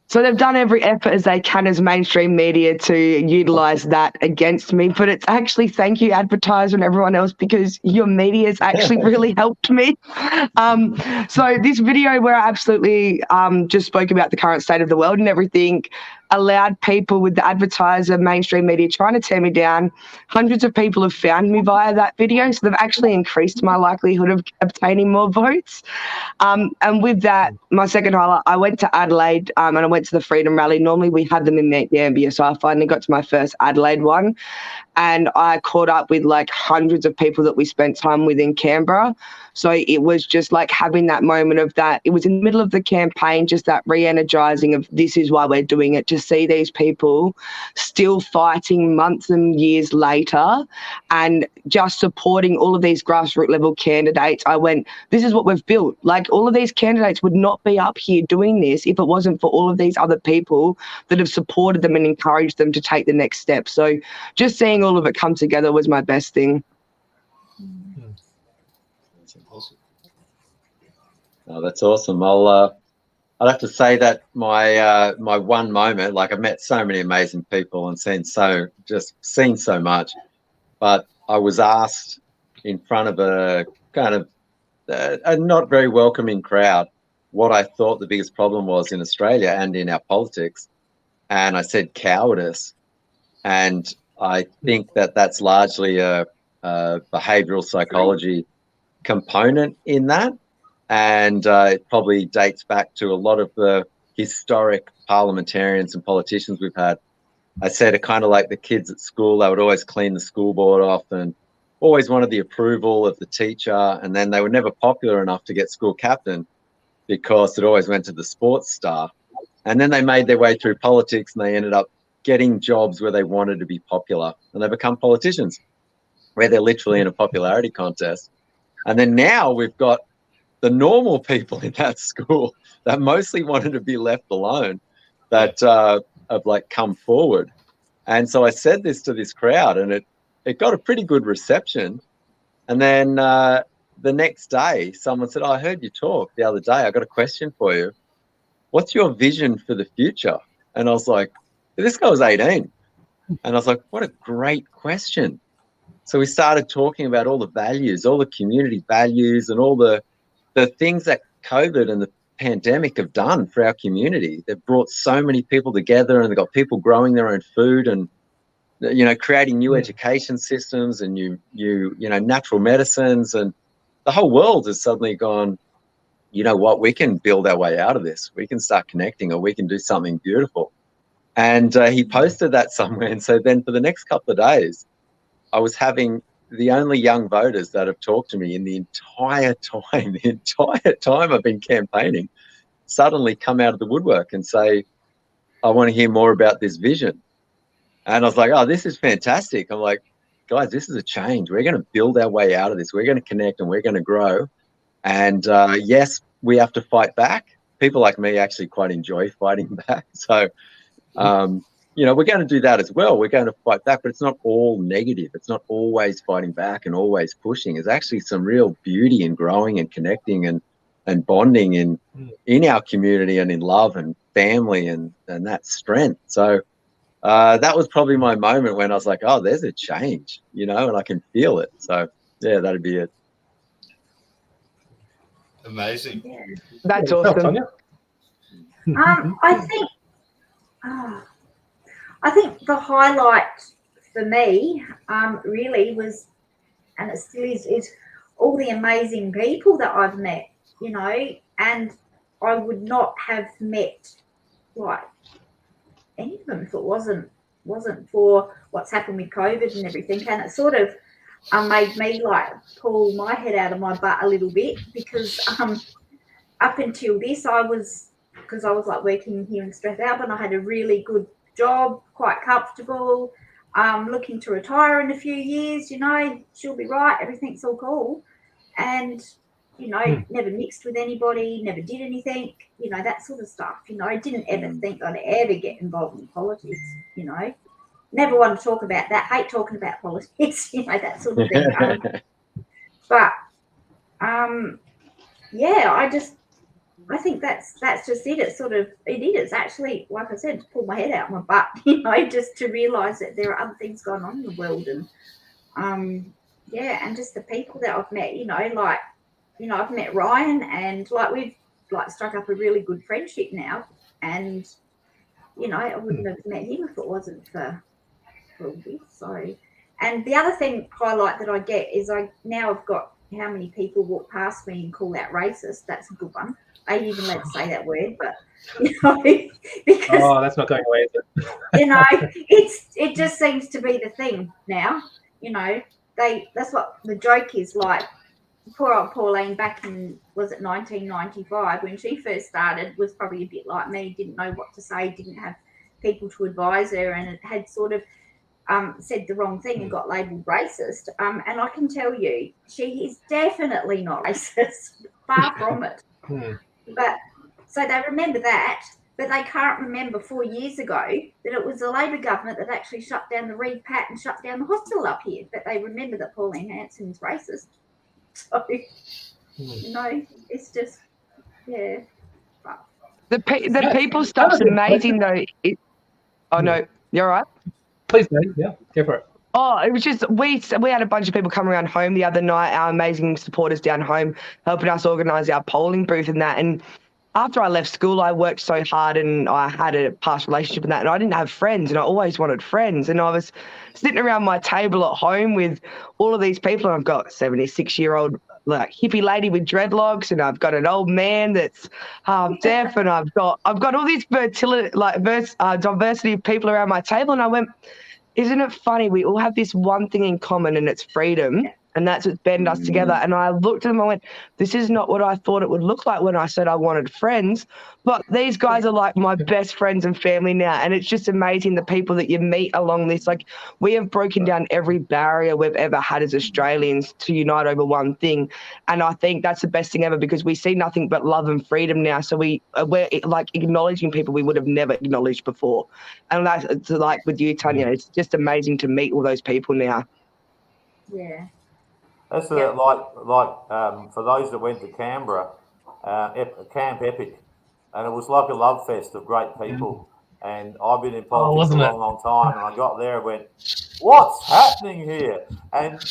So they've done every effort as they can as mainstream media to utilise that against me. But it's actually thank you, Advertiser and everyone else, because your media has actually really helped me. So this video where I absolutely just spoke about the current state of the world and everything allowed people with the Advertiser, mainstream media trying to tear me down. Hundreds of people have found me via that video. So they've actually increased my likelihood of obtaining more votes. And with that, my second highlight, I went to Adelaide and I went to the Freedom Rally. Normally we had them in Mount Gambier, so I finally got to my first Adelaide one. And I caught up with like hundreds of people that we spent time with in Canberra. So it was just like having that moment of that. It was in the middle of the campaign, just that re-energising of this is why we're doing it, to see these people still fighting months and years later and just supporting all of these grassroots level candidates. I went, this is what we've built. Like all of these candidates would not be up here doing this if it wasn't for all of these other people that have supported them and encouraged them to take the next step. So just seeing all of it come together was my best thing. Oh, that's awesome. I'd have to say that my my one moment, like I've met so many amazing people and seen so much, but I was asked in front of a kind of a not very welcoming crowd what I thought the biggest problem was in Australia and in our politics, and I said cowardice, and I think that that's largely a behavioural psychology component in that. And it probably dates back to a lot of the historic parliamentarians and politicians we've had. I said it kind of like the kids at school. They would always clean the school board off and always wanted the approval of the teacher. And then they were never popular enough to get school captain because it always went to the sports star. And then they made their way through politics and they ended up getting jobs where they wanted to be popular. And they become politicians where they're literally in a popularity contest. And then now we've got the normal people in that school that mostly wanted to be left alone that have like come forward. And so I said this to this crowd and it got a pretty good reception. And then the next day someone said, I heard you talk the other day. I got a question for you. What's your vision for the future? And I was like, this guy was 18. And I was like, what a great question. So we started talking about all the values, all the community values and all the things that COVID and the pandemic have done for our community. They've brought so many people together and they've got people growing their own food and, you know, creating new education systems and new natural medicines. And the whole world has suddenly gone, you know what, we can build our way out of this. We can start connecting or we can do something beautiful. And he posted that somewhere. And so then for the next couple of days, I was having the only young voters that have talked to me in the entire time I've been campaigning suddenly come out of the woodwork and say, I want to hear more about this vision. And I was like, oh, this is fantastic. I'm like, guys, this is a change. We're going to build our way out of this. We're going to connect and we're going to grow. And yes, we have to fight back. People like me actually quite enjoy fighting back. So, you know, we're going to do that as well. We're going to fight back, but it's not all negative. It's not always fighting back and always pushing. There's actually some real beauty in growing and connecting and bonding in our community and in love and family and that strength. So that was probably my moment when I was like, oh, there's a change, you know, and I can feel it. So yeah, that'd be it. Amazing. Yeah. That's awesome. I think the highlight for me really was, and it still is all the amazing people that I've met, you know, and I would not have met like any of them if it wasn't for what's happened with COVID and everything. And it sort of made me like pull my head out of my butt a little bit because up until this I was like working here in Strathalbyn. I had a really good job, quite comfortable, looking to retire in a few years, you know, she'll be right, everything's all cool. And you know, never mixed with anybody, never did anything, you know, that sort of stuff. You know, I didn't ever think I'd ever get involved in politics, you know. Never want to talk about that, hate talking about politics, you know, that sort of thing. Yeah, I think that's just it. It is actually, like I said, to pull my head out of my butt, you know, just to realise that there are other things going on in the world. And yeah, and just the people that I've met, you know, like, you know, I've met Ryan, and like we've like struck up a really good friendship now. And you know, I wouldn't have met him if it wasn't for this. So, and the other thing highlight that I get is I've got how many people walk past me and call out racist. That's a good one. I ain't even allowed to say that word, but you know, because that's not going away, is it? you know, it just seems to be the thing now. You know, that's what the joke is. Like poor old Pauline back in, was it 1995 when she first started, was probably a bit like me, didn't know what to say, didn't have people to advise her, and it had sort of said the wrong thing and got labelled racist. And I can tell you, she is definitely not racist, far from it. But so they remember that, but they can't remember 4 years ago that it was the Labor government that actually shut down the Reed Pat and shut down the hospital up here. But they remember that Pauline Hanson's racist. So, you know, it's just, yeah. The people stuff's amazing though. Oh no, you're right. Please, mate. Yeah, go for it. Oh, it was just we had a bunch of people come around home the other night. Our amazing supporters down home helping us organise our polling booth and that. And after I left school, I worked so hard and I had a past relationship and that, and I didn't have friends, and I always wanted friends. And I was sitting around my table at home with all of these people, and I've got a 76-year-old like hippie lady with dreadlocks, and I've got an old man that's half deaf, and I've got all this diversity of people around my table. And I went, isn't it funny? We all have this one thing in common, and it's freedom. And that's what's bound us together. And I looked at them and I went, this is not what I thought it would look like when I said I wanted friends. But these guys are like my best friends and family now. And it's just amazing the people that you meet along this. Like, we have broken down every barrier we've ever had as Australians to unite over one thing. And I think that's the best thing ever, because we see nothing but love and freedom now. So we're like acknowledging people we would have never acknowledged before. And that's like with you, Tonya, it's just amazing to meet all those people now. Yeah. That's for those that went to Canberra, Camp Epic, and it was like a love fest of great people. And I've been in politics a long time, and I got there and went, what's happening here? And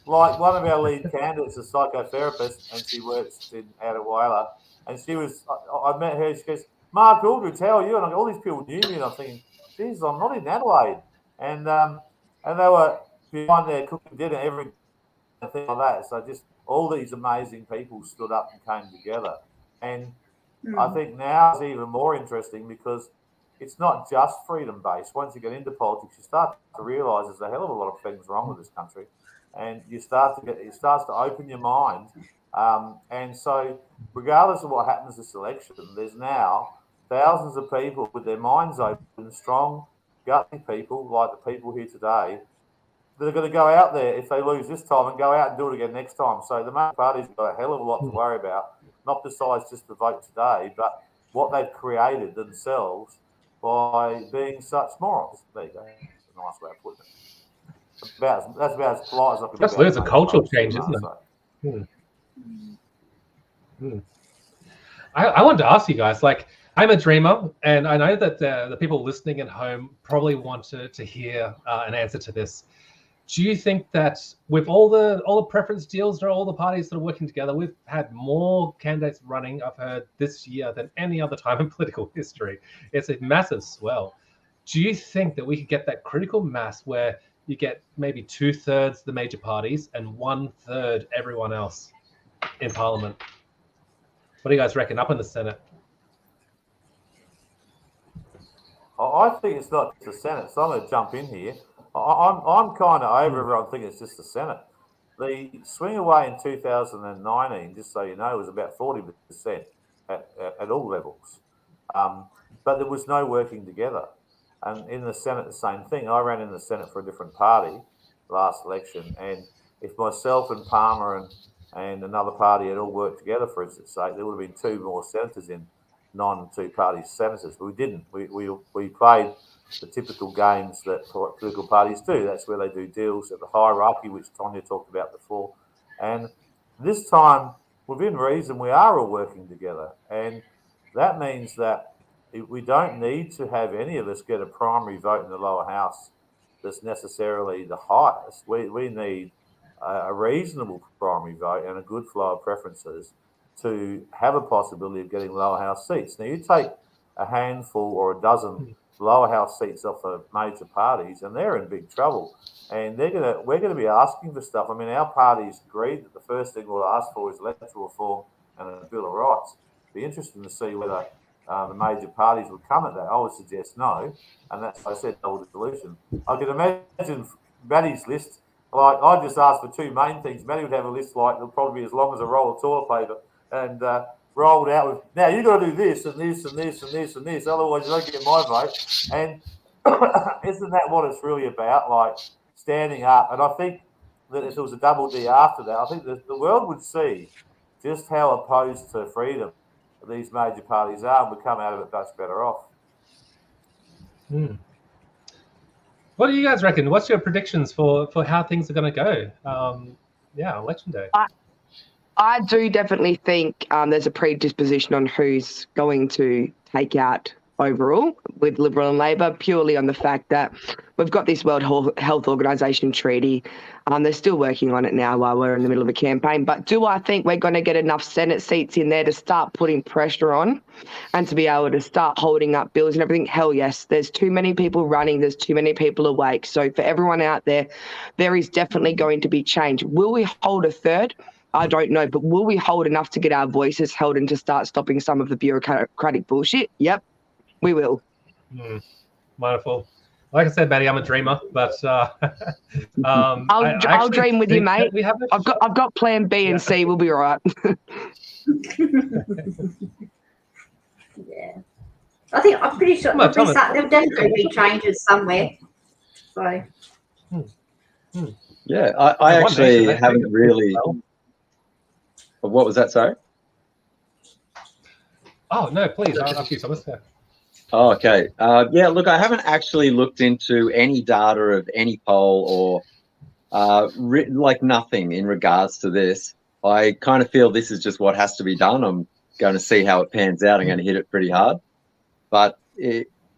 like one of our lead candidates, a psychotherapist, and she works out of Whyalla, and she was, I met her, she goes, Mark Aldridge, how are you? And all these people knew me, and I'm thinking, geez, I'm not in Adelaide. And they were behind there cooking dinner every thing like that. So just all these amazing people stood up and came together. And I think now it's even more interesting because it's not just freedom based. Once you get into politics, you start to realise there's a hell of a lot of things wrong with this country, and it starts to open your mind. And so, regardless of what happens this election, there's now thousands of people with their minds open, strong, gutty people like the people here today, that are going to go out there if they lose this time and go out and do it again next time. So the main party's got a hell of a lot to worry about, not besides just the vote today, but what they've created themselves by being such morons. There you go. That's a nice way of putting it. That's about as polite as I can be. Absolutely, it's a cultural change, isn't it? I wanted to ask you guys, like, I'm a dreamer, and I know that the people listening at home probably want to hear an answer to this. Do you think that with all the preference deals or all the parties that are working together, we've had more candidates running, I've heard, this year than any other time in political history? It's a massive swell. Do you think that we could get that critical mass where you get maybe 2/3 the major parties and 1/3 everyone else in Parliament? What do you guys reckon up in the Senate? I think it's not just the Senate, so I'm going to jump in here. I'm kind of over everyone thinking it's just the Senate. The swing away in 2019, just so you know, was about 40% at all levels. But there was no working together. And in the Senate, the same thing. I ran in the Senate for a different party last election. And if myself and Palmer and another party had all worked together for instance sake, there would have been 2 more senators in non-two party senators. But we didn't. We played the typical games that political parties do. That's where they do deals at the hierarchy, which Tonya talked about before. And this time, within reason, we are all working together. And that means that we don't need to have any of us get a primary vote in the lower house that's necessarily the highest. We need a reasonable primary vote and a good flow of preferences to have a possibility of getting lower house seats. Now, you take a handful or a dozen lower house seats off the major parties, and they're in big trouble. And we're gonna be asking for stuff. I mean, our party's agreed that the first thing we'll ask for is electoral reform and a Bill of Rights. It'd be interesting to see whether the major parties would come at that. I would suggest no, and that's why I said double dissolution. I can imagine Maddy's list. Like, I just asked for 2 main things. Maddy would have a list like it'll probably be as long as a roll of toilet paper, and rolled out with, now you've got to do this and this and this and this and this, otherwise you don't get my vote. And isn't that what it's really about? Like, standing up. And I think that if it was a double D after that, I think that the world would see just how opposed to freedom these major parties are, and would come out of it much better off. What do you guys reckon? What's your predictions for how things are going to go? Election day. I do definitely think there's a predisposition on who's going to take out overall with Liberal and Labor, purely on the fact that we've got this World Health Organization treaty. They're still working on it now while we're in the middle of a campaign. But do I think we're going to get enough Senate seats in there to start putting pressure on and to be able to start holding up bills and everything? Hell yes. There's too many people running. There's too many people awake. So for everyone out there, there is definitely going to be change. Will we hold a third? I don't know, but will we hold enough to get our voices held and to start stopping some of the bureaucratic bullshit? Yep, we will. Wonderful. Like I said, Maddy, I'm a dreamer, but I'll dream with you, mate. I've got plan B and C. We'll be all right. Yeah, I'm pretty sure there'll definitely be changes somewhere. So. Yeah, I actually haven't really. What was that, sorry? Oh, no, please. I'll ask you, Thomas. Yeah. Oh, okay. Look, I haven't actually looked into any data of any poll or nothing in regards to this. I kind of feel this is just what has to be done. I'm going to see how it pans out. I'm going to hit it pretty hard. But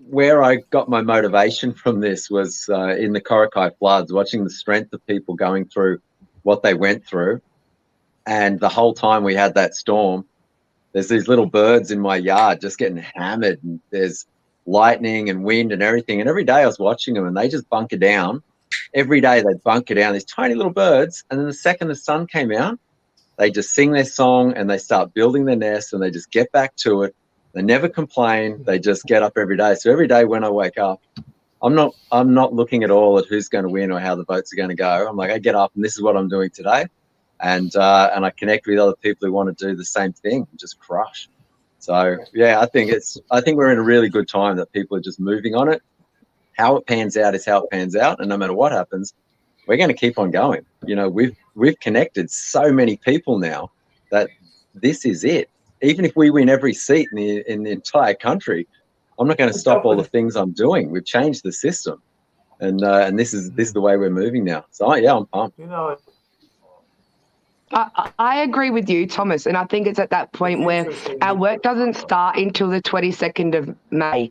where I got my motivation from this was in the Corokai floods, watching the strength of people going through what they went through. And the whole time we had that storm, there's these little birds in my yard just getting hammered, and there's lightning and wind and everything. And every day I was watching them, and they just bunker down. Every day they'd bunker down, these tiny little birds. And then the second the sun came out, they just sing their song and they start building their nest, and they just get back to it. They never complain. They just get up every day. So every day when I wake up, I'm not looking at all at who's going to win or how the votes are going to go. I'm like, I get up and this is what I'm doing today. And I connect with other people who want to do the same thing and just crush. So yeah, I think we're in a really good time that people are just moving on it. How it pans out is how it pans out, and no matter what happens, we're going to keep on going. You know, we've connected so many people now that this is it. Even if we win every seat in the entire country, I'm not going to stop all the things I'm doing. We've changed the system, and this is the way we're moving now. So yeah, I'm pumped. You know. I agree with you, Thomas, and I think it's at that point where our work doesn't start until the 22nd of May.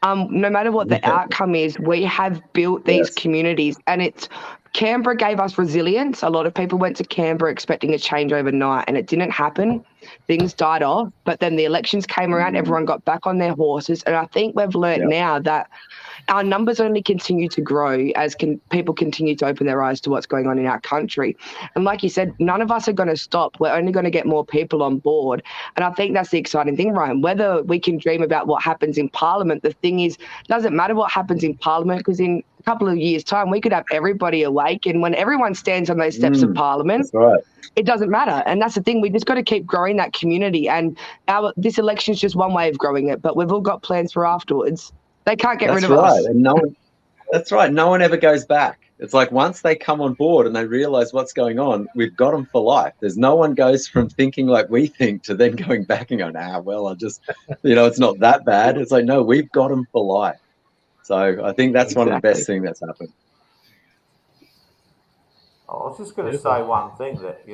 No matter what the outcome is, we have built these communities, and Canberra gave us resilience. A lot of people went to Canberra expecting a change overnight, and it didn't happen. Things died off, but then the elections came around, everyone got back on their horses, and I think we've learnt now that our numbers only continue to grow as people continue to open their eyes to what's going on in our country. And like you said, none of us are going to stop. We're only going to get more people on board. And I think that's the exciting thing, Ryan. Whether we can dream about what happens in Parliament, the thing is, it doesn't matter what happens in Parliament, because in a couple of years' time, we could have everybody awake. And when everyone stands on those steps of Parliament, it doesn't matter. And that's the thing. We just got to keep growing that community. And this election is just one way of growing it, but we've all got plans for afterwards. They can't get rid of us. And that's right. No one ever goes back. It's like once they come on board and they realize what's going on, we've got them for life. There's no one goes from thinking like we think to then going back and going, well, I just, it's not that bad. It's like, no, we've got them for life. So I think that's one of the best things that's happened. I was just going to say one thing that,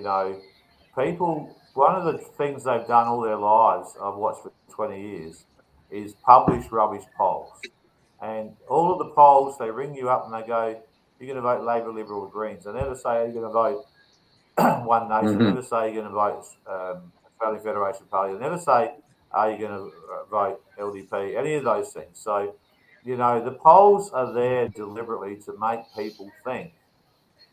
people, one of the things they've done all their lives, I've watched for 20 years, is publish rubbish polls. And all of the polls, they ring you up and they go, you're going to vote Labor, Liberal, or Greens. They never say you're going to vote One Nation. They never say you're going to vote Australian Federation Party. They never say, are you going to vote LDP, any of those things. So, the polls are there deliberately to make people think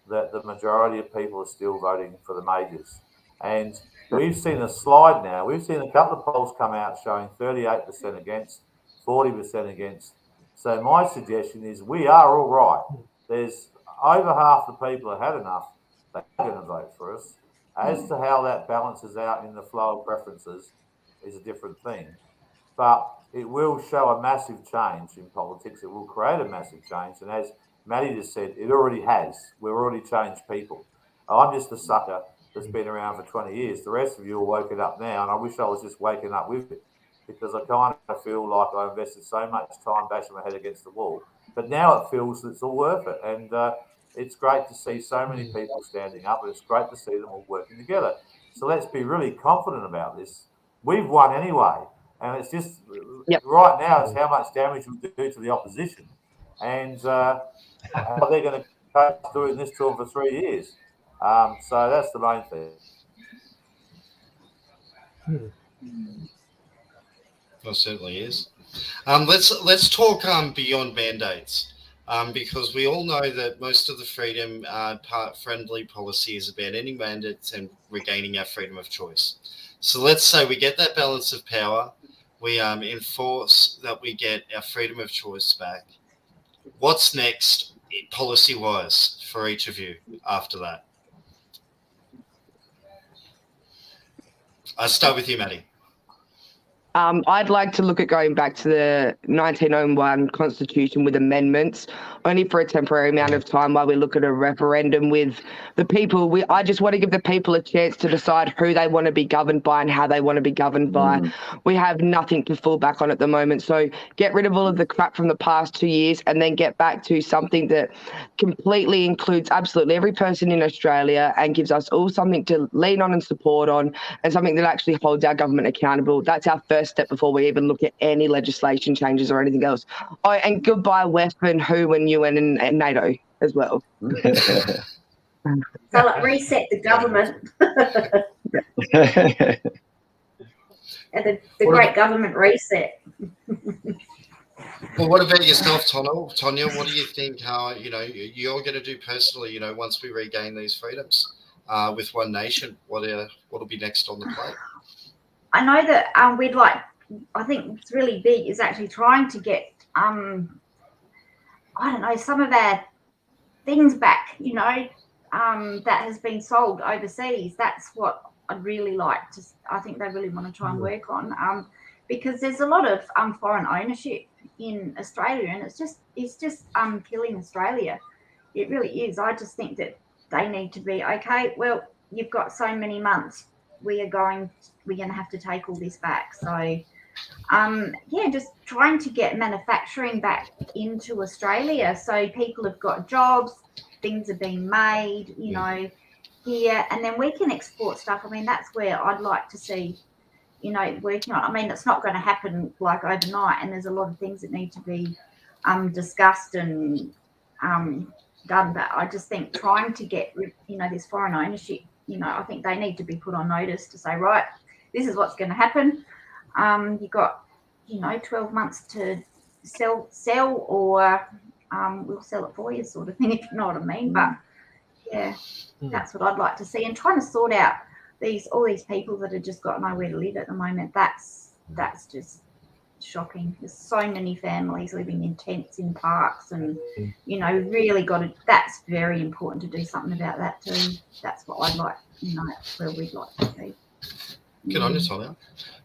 that the majority of people are still voting for the majors. And we've seen a slide now. We've seen a couple of polls come out showing 38% against, 40% against. So my suggestion is we are all right. There's over half the people have had enough. They're going to vote for us. As to how that balances out in the flow of preferences is a different thing. But it will show a massive change in politics. It will create a massive change. And as Maddy just said, it already has. We've already changed people. I'm just a sucker that's been around for 20 years. The rest of you are woken up now, and I wish I was just waking up with it, because I kind of feel like I invested so much time bashing my head against the wall. But now it feels that it's all worth it. And it's great to see so many people standing up, and it's great to see them all working together. So let's be really confident about this. We've won anyway. And it's just right now, it's how much damage we do to the opposition. And how they're going to cope doing this to them for 3 years. So that's the main thing. Well, certainly is. Let's talk beyond mandates, because we all know that most of the freedom friendly policy is about ending mandates and regaining our freedom of choice. So let's say we get that balance of power. We enforce that we get our freedom of choice back. What's next, policy-wise, for each of you after that? I'll start with you, Maddy. I'd like to look at going back to the 1901 Constitution with amendments, only for a temporary amount of time while we look at a referendum with the people. I just want to give the people a chance to decide who they want to be governed by and how they want to be governed by. We have nothing to fall back on at the moment. So get rid of all of the crap from the past 2 years and then get back to something that completely includes absolutely every person in Australia and gives us all something to lean on and support on, and something that actually holds our government accountable. That's our first step before we even look at any legislation changes or anything else. Oh, and goodbye WEF and WHO and UN and NATO as well. So like reset the government. And the great government reset. Well, what about yourself, Tonya? What do you think? You're going to do personally? Once we regain these freedoms with One Nation, what'll be next on the plate? I know that I think it's really big is actually trying to get, I don't know, some of our things back, that has been sold overseas. That's what I'd really like to, I think they really want to try and work on, because there's a lot of foreign ownership in Australia, and it's just killing Australia. It really is. I just think that they need to be, okay, well, you've got so many months. We're going to have to take all this back. So, just trying to get manufacturing back into Australia, so people have got jobs, things are being made, here, and then we can export stuff. I mean, that's where I'd like to see, working on. I mean, it's not going to happen like overnight, and there's a lot of things that need to be discussed and done. But I just think trying to get, this foreign ownership. I think they need to be put on notice to say, right, this is what's going to happen. You've got, 12 months to sell or we'll sell it for you sort of thing, if you know what I mean. But, that's what I'd like to see. And trying to sort out all these people that have just got nowhere to live at the moment, that's just shocking. There's so many families living in tents in parks, and really that's very important to do something about that too. That's what I'd like, that's where we'd like to be. Good on you, Tonya.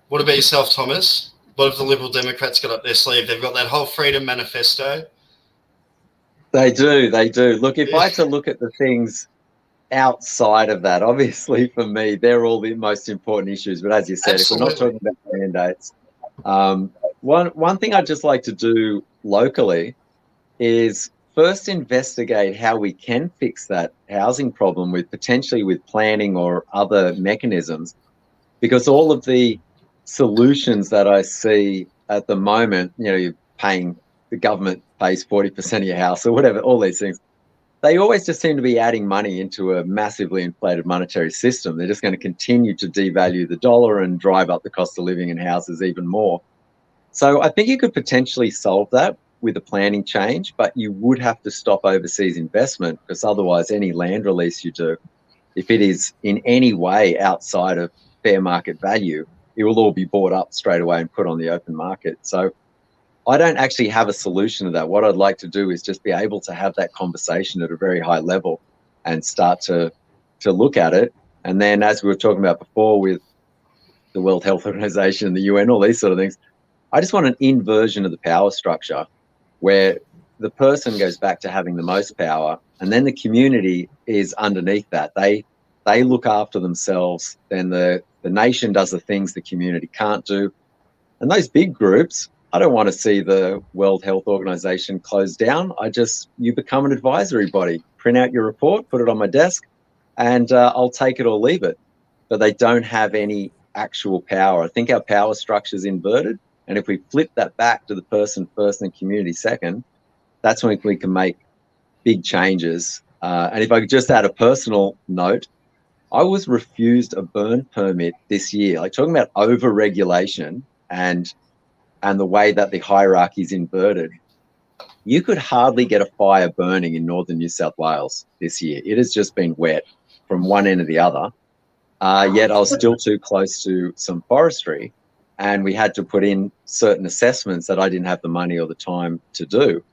What about yourself, Thomas? What have the Liberal Democrats got up their sleeve? They've got that whole freedom manifesto. They do. Look, if I had to look at the things outside of that, obviously for me, they're all the most important issues. But as you said, Absolutely. if we're not talking about mandates, one thing I'd just like to do locally is first investigate how we can fix that housing problem with potentially with planning or other mechanisms, because all of the solutions that I see at the moment, you're paying, the government pays 40% of your house or whatever, all these things, they always just seem to be adding money into a massively inflated monetary system. They're just going to continue to devalue the dollar and drive up the cost of living in houses even more. So I think you could potentially solve that with a planning change, but you would have to stop overseas investment, because otherwise any land release you do, if it is in any way outside of fair market value, it will all be bought up straight away and put on the open market. So I don't actually have a solution to that. What I'd like to do is just be able to have that conversation at a very high level and start to look at it. And then, as we were talking about before with the World Health Organization, the UN, all these sort of things, I just want an inversion of the power structure where the person goes back to having the most power, and then the community is underneath that. They look after themselves, then the nation does the things the community can't do. And those big groups, I don't want to see the World Health Organization closed down. You become an advisory body, print out your report, put it on my desk, and I'll take it or leave it. But they don't have any actual power. I think our power structure is inverted. And if we flip that back to the person first and community second, that's when we can make big changes. And if I could just add a personal note, I was refused a burn permit this year, like talking about over-regulation and the way that the hierarchy is inverted. You could hardly get a fire burning in northern New South Wales this year. It has just been wet from one end to the other. Yet I was still too close to some forestry, and we had to put in certain assessments that I didn't have the money or the time to do.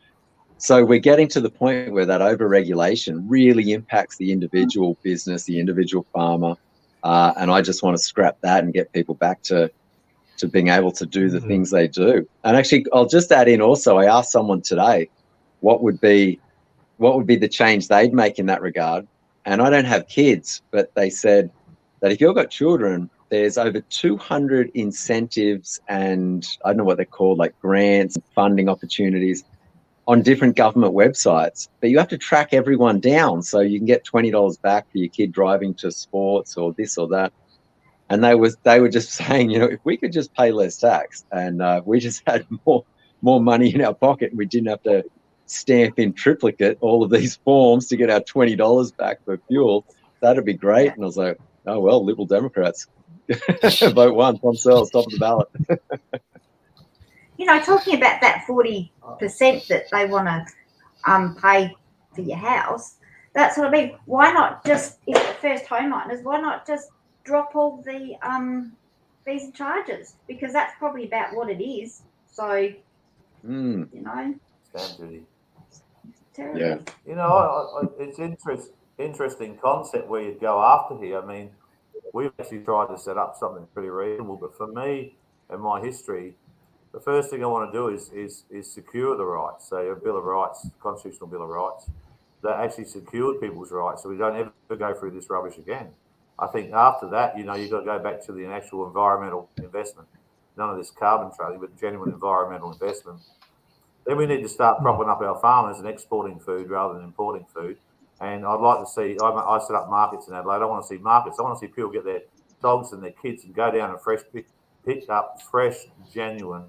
So we're getting to the point where that over-regulation really impacts the individual business, the individual farmer, and I just want to scrap that and get people back to being able to do the things they do. And actually, I'll just add in also, I asked someone today what would be the change they'd make in that regard. And I don't have kids, but they said that if you've got children, there's over 200 incentives and I don't know what they're called, like grants, funding opportunities on different government websites, but you have to track everyone down so you can get $20 back for your kid driving to sports or this or that. And they were just saying, if we could just pay less tax and we just had more money in our pocket, and we didn't have to stamp in triplicate all of these forms to get our $20 back for fuel, that'd be great. And I was like, oh well, Liberal Democrats vote one, Tom Searles, top of the ballot. Talking about that 40% that they want to pay for your house, that's what I mean. Why not just, if the first homeowners, why not just drop all the fees and charges? Because that's probably about what it is. So, Stamp duty. Terrible. Yeah. It's interesting concept where you'd go after here. I mean, we've actually tried to set up something pretty reasonable, but for me and my history, the first thing I want to do is secure the rights. So a Bill of Rights, Constitutional Bill of Rights, that actually secured people's rights, so we don't ever go through this rubbish again. I think after that, you've got to go back to the actual environmental investment. None of this carbon trading, but genuine environmental investment. Then we need to start propping up our farmers and exporting food rather than importing food. And I'd like to see, I set up markets in Adelaide. I want to see markets. I want to see people get their dogs and their kids and go down and pick up fresh, genuine,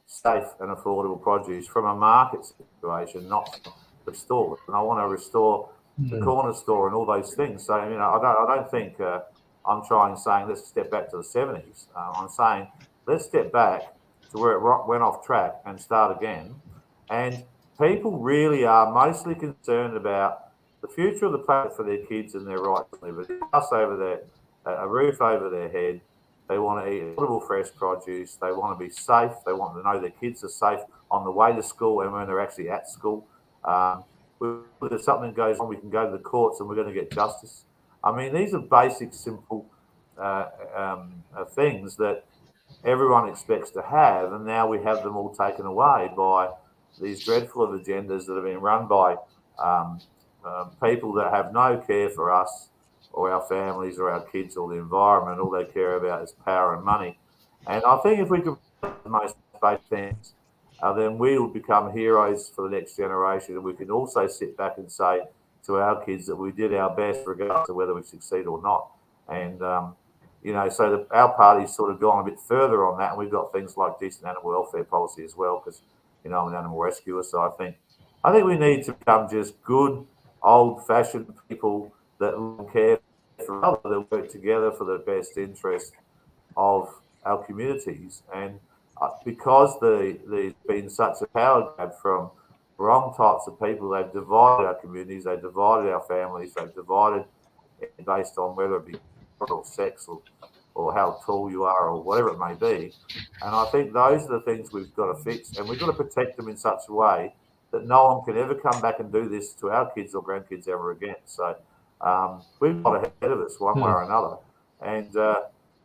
safe and affordable produce from a market situation, not from the store. And I want to restore the corner store and all those things. So, I don't think I'm saying let's step back to the 70s. I'm saying let's step back to where it went off track and start again. And people really are mostly concerned about the future of the planet for their kids and their right to live. A house over a roof over their head. They want to eat affordable fresh produce. They want to be safe. They want to know their kids are safe on the way to school and when they're actually at school. If something goes wrong, we can go to the courts and we're going to get justice. I mean, these are basic, simple things that everyone expects to have, and now we have them all taken away by these dreadful agendas that have been run by people that have no care for us or our families or our kids or the environment. All they care about is power and money. And I think if we could do the most basic things, then we will become heroes for the next generation. And we can also sit back and say to our kids that we did our best regardless of whether we succeed or not. And, so our party's sort of gone a bit further on that. And we've got things like decent animal welfare policy as well, because, I'm an animal rescuer. So I think we need to become just good, old-fashioned people that care for others, that work together for the best interest of our communities. And because there's been such a power grab from wrong types of people, they've divided our communities, they've divided our families, they've divided based on whether it be or sex or how tall you are or whatever it may be. And I think those are the things we've got to fix, and we've got to protect them in such a way that no one can ever come back and do this to our kids or grandkids ever again. So we've got ahead of us one way or another. And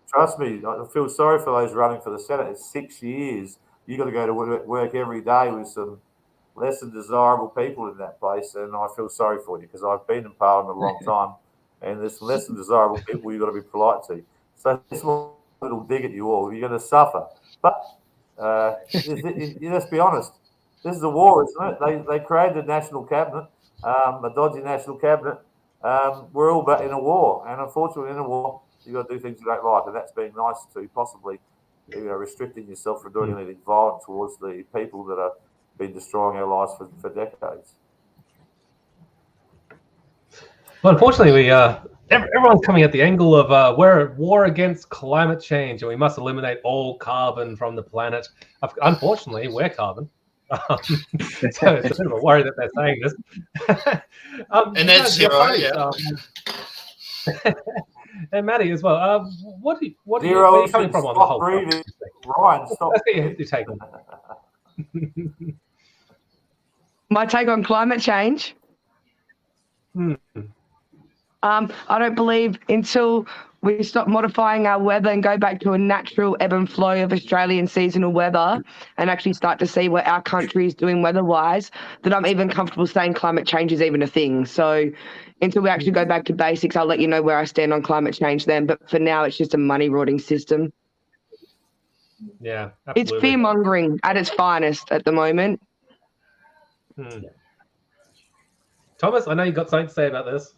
trust me, I feel sorry for those running for the Senate. It's 6 years. You've got to go to work every day with some less than desirable people in that place. And I feel sorry for you because I've been in Parliament a long time, and there's less than desirable people you've got to be polite to. So this little dig at you all, you're going to suffer. But let's be honest, this is a war, isn't it? They created a national cabinet, a dodgy national cabinet. We're all in a war, and unfortunately in a war, you've got to do things you don't like, and that's being nice to possibly, restricting yourself from doing anything violent towards the people that have been destroying our lives for decades. Well, unfortunately, everyone's coming at the angle of we're at war against climate change and we must eliminate all carbon from the planet. Unfortunately, we're carbon. So it's a bit of a worry that they're saying this. And that's zero, yeah. And Maddy as well. Where are you coming from on the whole breathing. Ryan, stop. Let's get your take on that. My take on climate change? I don't believe until we stop modifying our weather and go back to a natural ebb and flow of Australian seasonal weather and actually start to see what our country is doing weather-wise, that I'm even comfortable saying climate change is even a thing. So until we actually go back to basics, I'll let you know where I stand on climate change then. But for now, it's just a money-rotting system. Yeah, absolutely. It's fear-mongering at its finest at the moment. Thomas, I know you got something to say about this.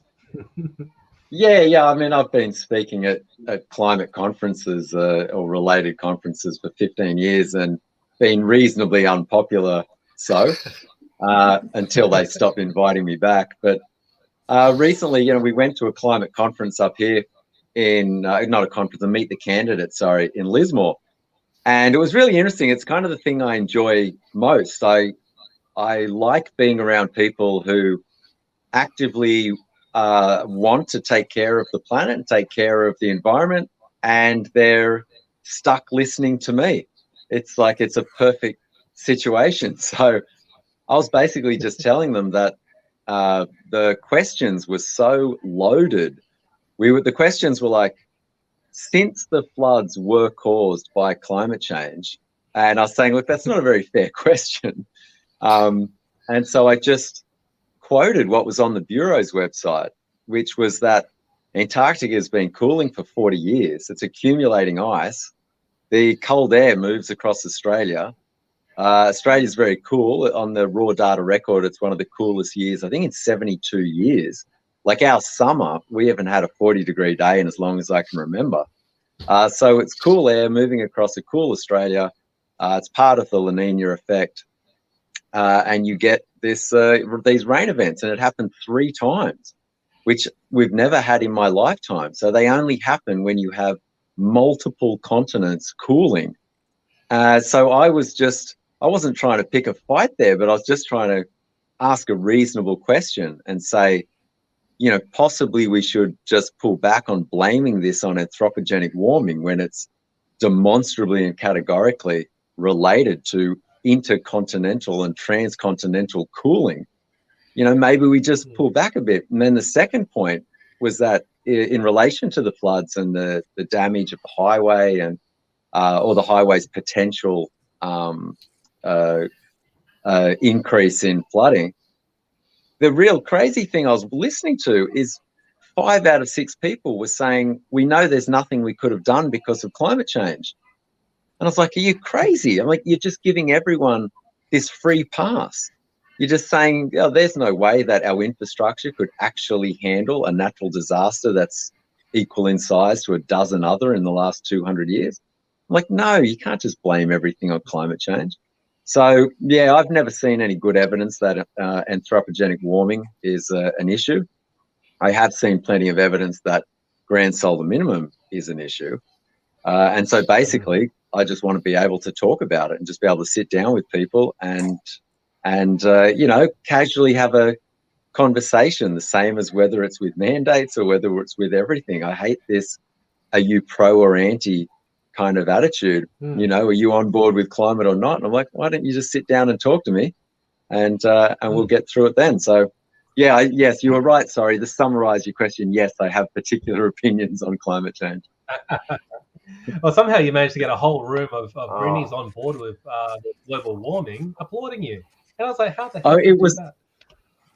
Yeah. I mean, I've been speaking at climate conferences or related conferences for 15 years and been reasonably unpopular until they stopped inviting me back. But recently, we went to a climate conference up here not a conference, a Meet the Candidates, in Lismore. And it was really interesting. It's kind of the thing I enjoy most. I like being around people who actively want to take care of the planet and take care of the environment, and they're stuck listening to me. It's like it's a perfect situation. So I was basically just telling them that the questions were so loaded. The questions were like, since the floods were caused by climate change, and I was saying, look, that's not a very fair question. And so I just quoted what was on the Bureau's website, which was that Antarctica has been cooling for 40 years. It's accumulating ice. The cold air moves across Australia. Australia's very cool. On the raw data record, it's one of the coolest years, I think, in 72 years. Like our summer, we haven't had a 40-degree day in as long as I can remember. So it's cool air moving across a cool Australia. It's part of the La Nina effect. And you get these rain events, and it happened 3 times, which we've never had in my lifetime. So they only happen when you have multiple continents cooling. So I wasn't trying to pick a fight there, but I was just trying to ask a reasonable question and say, possibly we should just pull back on blaming this on anthropogenic warming when it's demonstrably and categorically related to intercontinental and transcontinental cooling. Maybe we just pull back a bit. And then the second point was that in relation to the floods and the damage of the highway and or the highway's potential increase in flooding, the real crazy thing I was listening to is 5 out of 6 people were saying, we know there's nothing we could have done because of climate change. And I was like, are you crazy? I'm like, you're just giving everyone this free pass. You're just saying, oh, there's no way that our infrastructure could actually handle a natural disaster that's equal in size to a dozen other in the last 200 years. I'm like, no, you can't just blame everything on climate change. So, yeah, I've never seen any good evidence that anthropogenic warming is an issue. I have seen plenty of evidence that grand solar minimum is an issue. And so basically, I just want to be able to talk about it and just be able to sit down with people and you know, casually have a conversation, the same as whether it's with mandates or whether it's with everything. I hate this, are you pro or anti kind of attitude? You know, are you on board with climate or not? And I'm like, why don't you just sit down and talk to me and we'll get through it then. So, yeah, yes, you were right. Sorry, to summarize your question, yes, I have particular opinions on climate change. Well, somehow you managed to get a whole room of greenies on board with global warming, applauding you. And I was like, how the hell did you do that?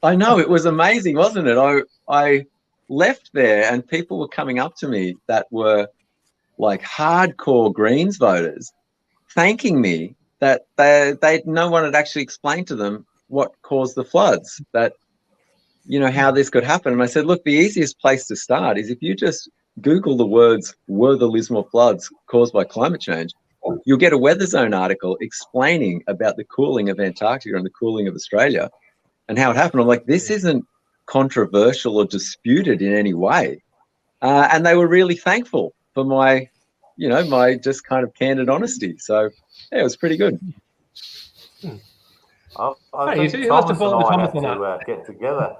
I know, it was amazing, wasn't it? I left there and people were coming up to me that were like hardcore Greens voters, thanking me that no one had actually explained to them what caused the floods, that, you know, how this could happen. And I said, look, the easiest place to start is if you just Google the words, were the Lismore floods caused by climate change, you'll get a Weather Zone article explaining about the cooling of Antarctica and the cooling of Australia and how it happened. I'm like, this isn't controversial or disputed in any way. And they were really thankful for my, you know, my just kind of candid honesty. So, yeah, it was pretty good. I think Thomas and I have to get together.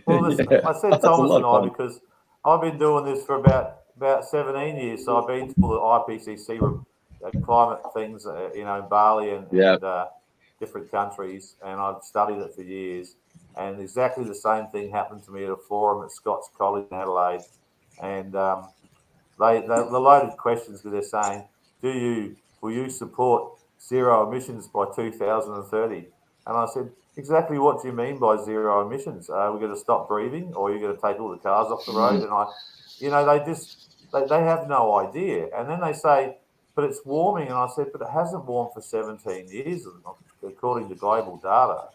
Well, listen, yeah, I said Thomas and I because I've been doing this for about 17 years. So I've been to the IPCC climate things, you know, in Bali and different countries, and I've studied it for years. And exactly the same thing happened to me at a forum at Scots College in Adelaide. And the loaded questions, because they're saying, will you support zero emissions by 2030? And I said, exactly what do you mean by zero emissions? We're going to stop breathing, or are you going to take all the cars off the road? And they have no idea. And then they say, but it's warming. And I said, but it hasn't warmed for 17 years, according to global data.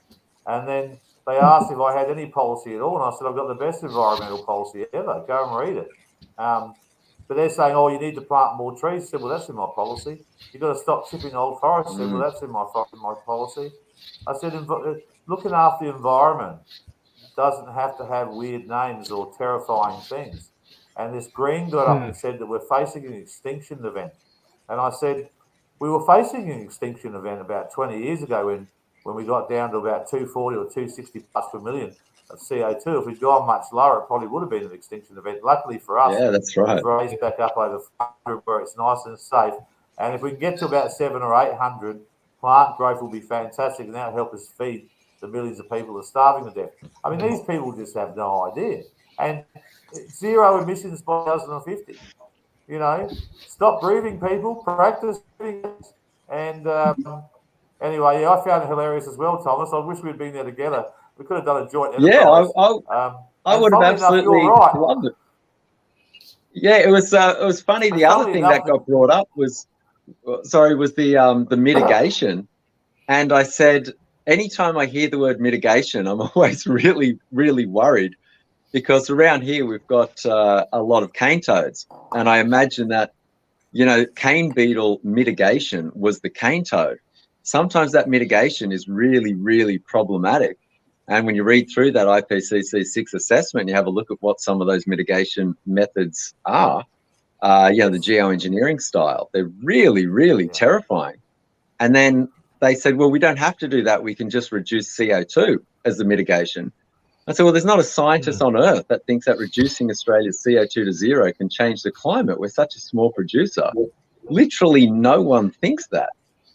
And then they asked if I had any policy at all. And I said, I've got the best environmental policy ever. Go and read it. But they're saying, oh, you need to plant more trees. I said, well, that's in my policy. You've got to stop chipping old forests. I said, well, that's in my policy. I said, looking after the environment doesn't have to have weird names or terrifying things. And this Green got up and said that we're facing an extinction event. And I said, we were facing an extinction event about 20 years ago when we got down to about 240 or 260 parts per million of CO2. If we'd gone much lower, it probably would have been an extinction event. Luckily for us, that's right. We've raised back up over 500 where it's nice and safe. And if we can get to about 700 or 800, plant growth will be fantastic, and that'll help us feed the millions of people that are starving to death. I mean, these people just have no idea. And zero emissions by 2050. You know, stop breathing, people. Practice breathing. And anyway, I found it hilarious as well, Thomas. I wish we'd been there together. We could have done a joint enterprise. Yeah, I would have absolutely loved it. Yeah, it was funny. The other thing that got brought up was the mitigation. And I said, anytime I hear the word mitigation, I'm always really, really worried, because around here we've got a lot of cane toads. And I imagine that, you know, cane beetle mitigation was the cane toad. Sometimes that mitigation is really, really problematic. And when you read through that IPCC 6 assessment, you have a look at what some of those mitigation methods are, you know, the geoengineering style. They're really, really terrifying. And then they said, well, we don't have to do that. We can just reduce CO2 as the mitigation. I said, well, there's not a scientist on Earth that thinks that reducing Australia's CO2 to zero can change the climate. We're such a small producer. Literally no one thinks that.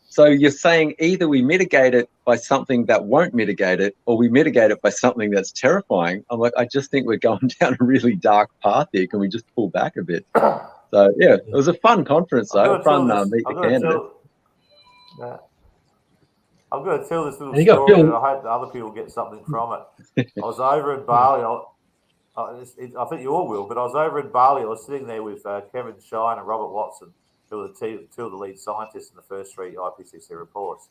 So you're saying either we mitigate it by something that won't mitigate it, or we mitigate it by something that's terrifying. I'm like, I just think we're going down a really dark path here. Can we just pull back a bit? So, yeah, it was a fun conference, though. Fun meet the candidate. I'm going to tell this little And you got story, Phil- and I hope that other people get something from it. I was over in Bali. I think you all will, but I was over in Bali. I was sitting there with Kevin Shine and Robert Watson, who are two of the lead scientists in the first 3 IPCC reports.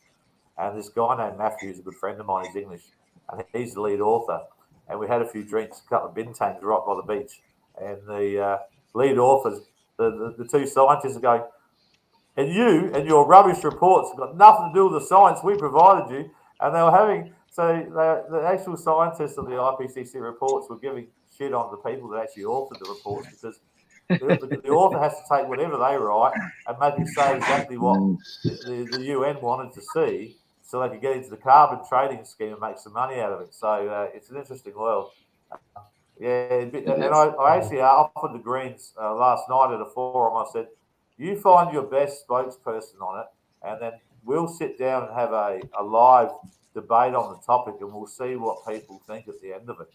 And this guy named Matthew is a good friend of mine. He's English, and he's the lead author. And we had a few drinks, a couple of bintangs right by the beach. And the lead authors, the 2 scientists are going, and you and your rubbish reports have got nothing to do with the science we provided you. And they were having, the actual scientists of the IPCC reports were giving shit on the people that actually authored the reports, because the author has to take whatever they write and make it say exactly what the UN wanted to see, so they could get into the carbon trading scheme and make some money out of it. So it's an interesting world. And I actually offered the Greens last night at a forum. I said, you find your best spokesperson on it, and then we'll sit down and have a live debate on the topic, and we'll see what people think at the end of it.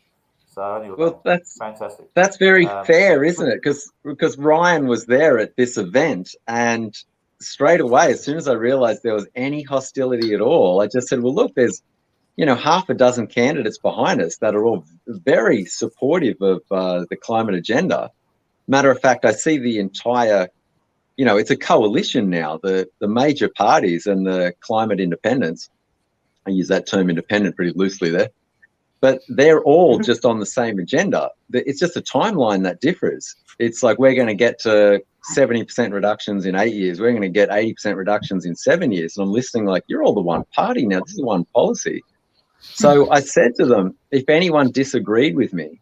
So anyway, well, that's fantastic. That's very fair, isn't it? Because Ryan was there at this event, and straight away, as soon as I realized there was any hostility at all, I just said, well, look, there's, half a dozen candidates behind us that are all very supportive of the climate agenda. Matter of fact, I see the entire, it's a coalition now, the major parties and the climate independents. I use that term independent pretty loosely there. But they're all just on the same agenda. It's just a timeline that differs. It's like we're going to get to 70% reductions in 8 years. We're going to get 80% reductions in 7 years. And I'm listening like, you're all the one party now. This is one policy. So I said to them, if anyone disagreed with me,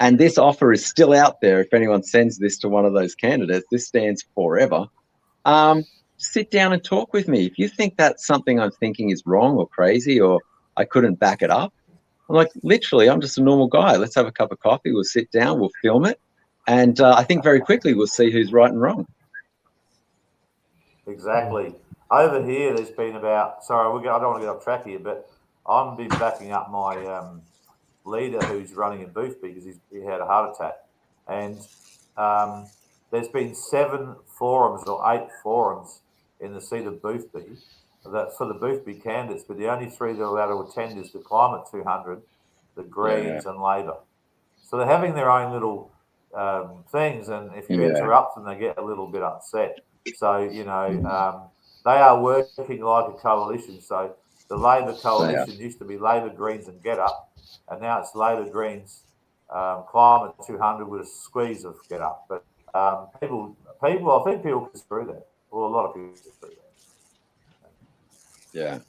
and this offer is still out there, if anyone sends this to one of those candidates, this stands forever, sit down and talk with me. If you think that something I'm thinking is wrong or crazy or I couldn't back it up, I'm like, literally, I'm just a normal guy. Let's have a cup of coffee. We'll sit down. We'll film it. And I think very quickly we'll see who's right and wrong. Exactly. Over here, there's been about, I don't want to get off track here, but I've been backing up my leader who's running in Boothby because he had a heart attack. And there's been 7 forums or 8 forums in the seat of Boothby that for the Boothby candidates, but the only 3 that are allowed to attend is the Climate 200, the Greens and Labor. So they're having their own little things, and if you interrupt them, they get a little bit upset. So, they are working like a coalition. So the Labor coalition used to be Labor, Greens and Get Up, and now it's Labor, Greens, Climate 200 with a squeeze of Get Up. But people, I think people can screw that. Well, a lot of people can screw that. Yeah,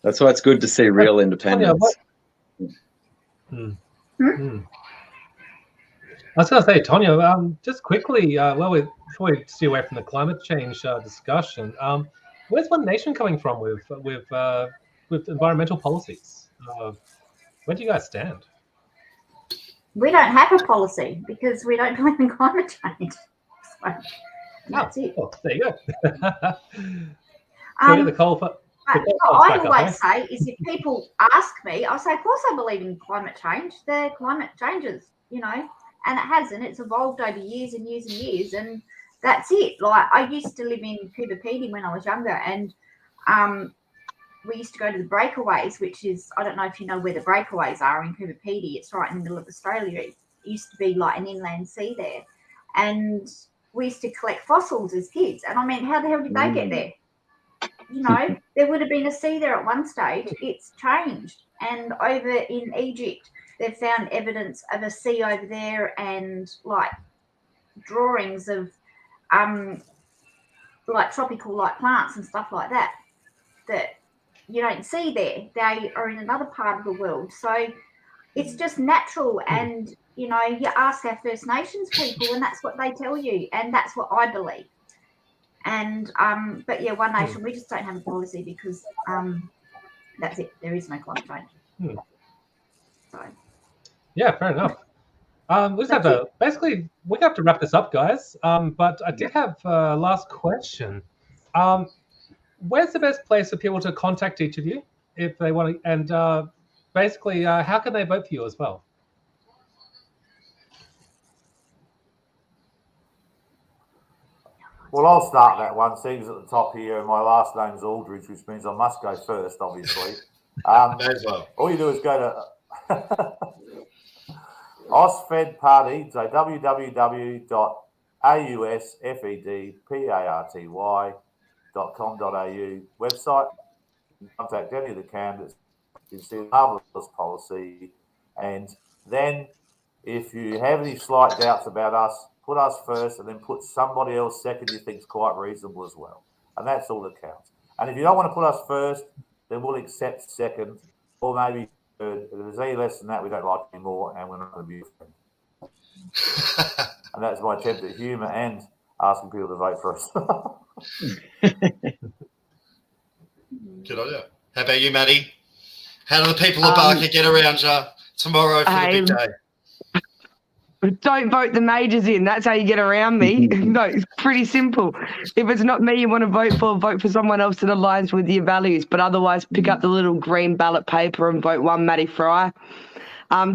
that's why it's good to see real independence. I was going to say, Tonya, just quickly, before we steer away from the climate change discussion, where's One Nation coming from with environmental policies? Where do you guys stand? We don't have a policy because we don't believe in climate change. So that's it. Well, there you go. So the coal. What I always say is if people ask me, I say, of course I believe in climate change. The climate changes, and it hasn't. It's evolved over years and years and years, and that's it. Like I used to live in Coober Pedy when I was younger, and we used to go to the breakaways, which is, I don't know if you know where the breakaways are in Coober Pedy. It's right in the middle of Australia. It used to be like an inland sea there, and we used to collect fossils as kids. And I mean, how the hell did they get there? There would have been a sea there at one stage. It's changed. And over in Egypt, they've found evidence of a sea over there and like drawings of like tropical like plants and stuff like that you don't see there. They are in another part of the world. So it's just natural. And, you ask our First Nations people and that's what they tell you. And that's what I believe. And but yeah, One Nation, we just don't have a policy because that's it. There is no climate change. So yeah, fair enough. We just have to we have to wrap this up, guys. But I did have a last question. Where's the best place for people to contact each of you if they want to? And how can they vote for you as well? Well, I'll start that one. Seems at the top here, and my last name's Aldridge, which means I must go first, obviously. May as well. All you do is go to Ausfed Party, so www.ausfedparty.com.au website. Contact any of the candidates. You see a marvellous policy. And then if you have any slight doubts about us, put us first and then put somebody else second you think is quite reasonable as well. And that's all that counts. And if you don't want to put us first, then we'll accept second or maybe third. If there's any less than that, we don't like anymore and we're not going to be your friend. And that's my attempt at humour and asking people to vote for us. Good on you. How about you, Maddy? How do the people of Barker get around you tomorrow for the big day? Don't vote the majors in. That's how you get around me. No, it's pretty simple. If it's not me you want to vote for someone else that aligns with your values. But otherwise, pick up the little green ballot paper and vote one Maddy Fry.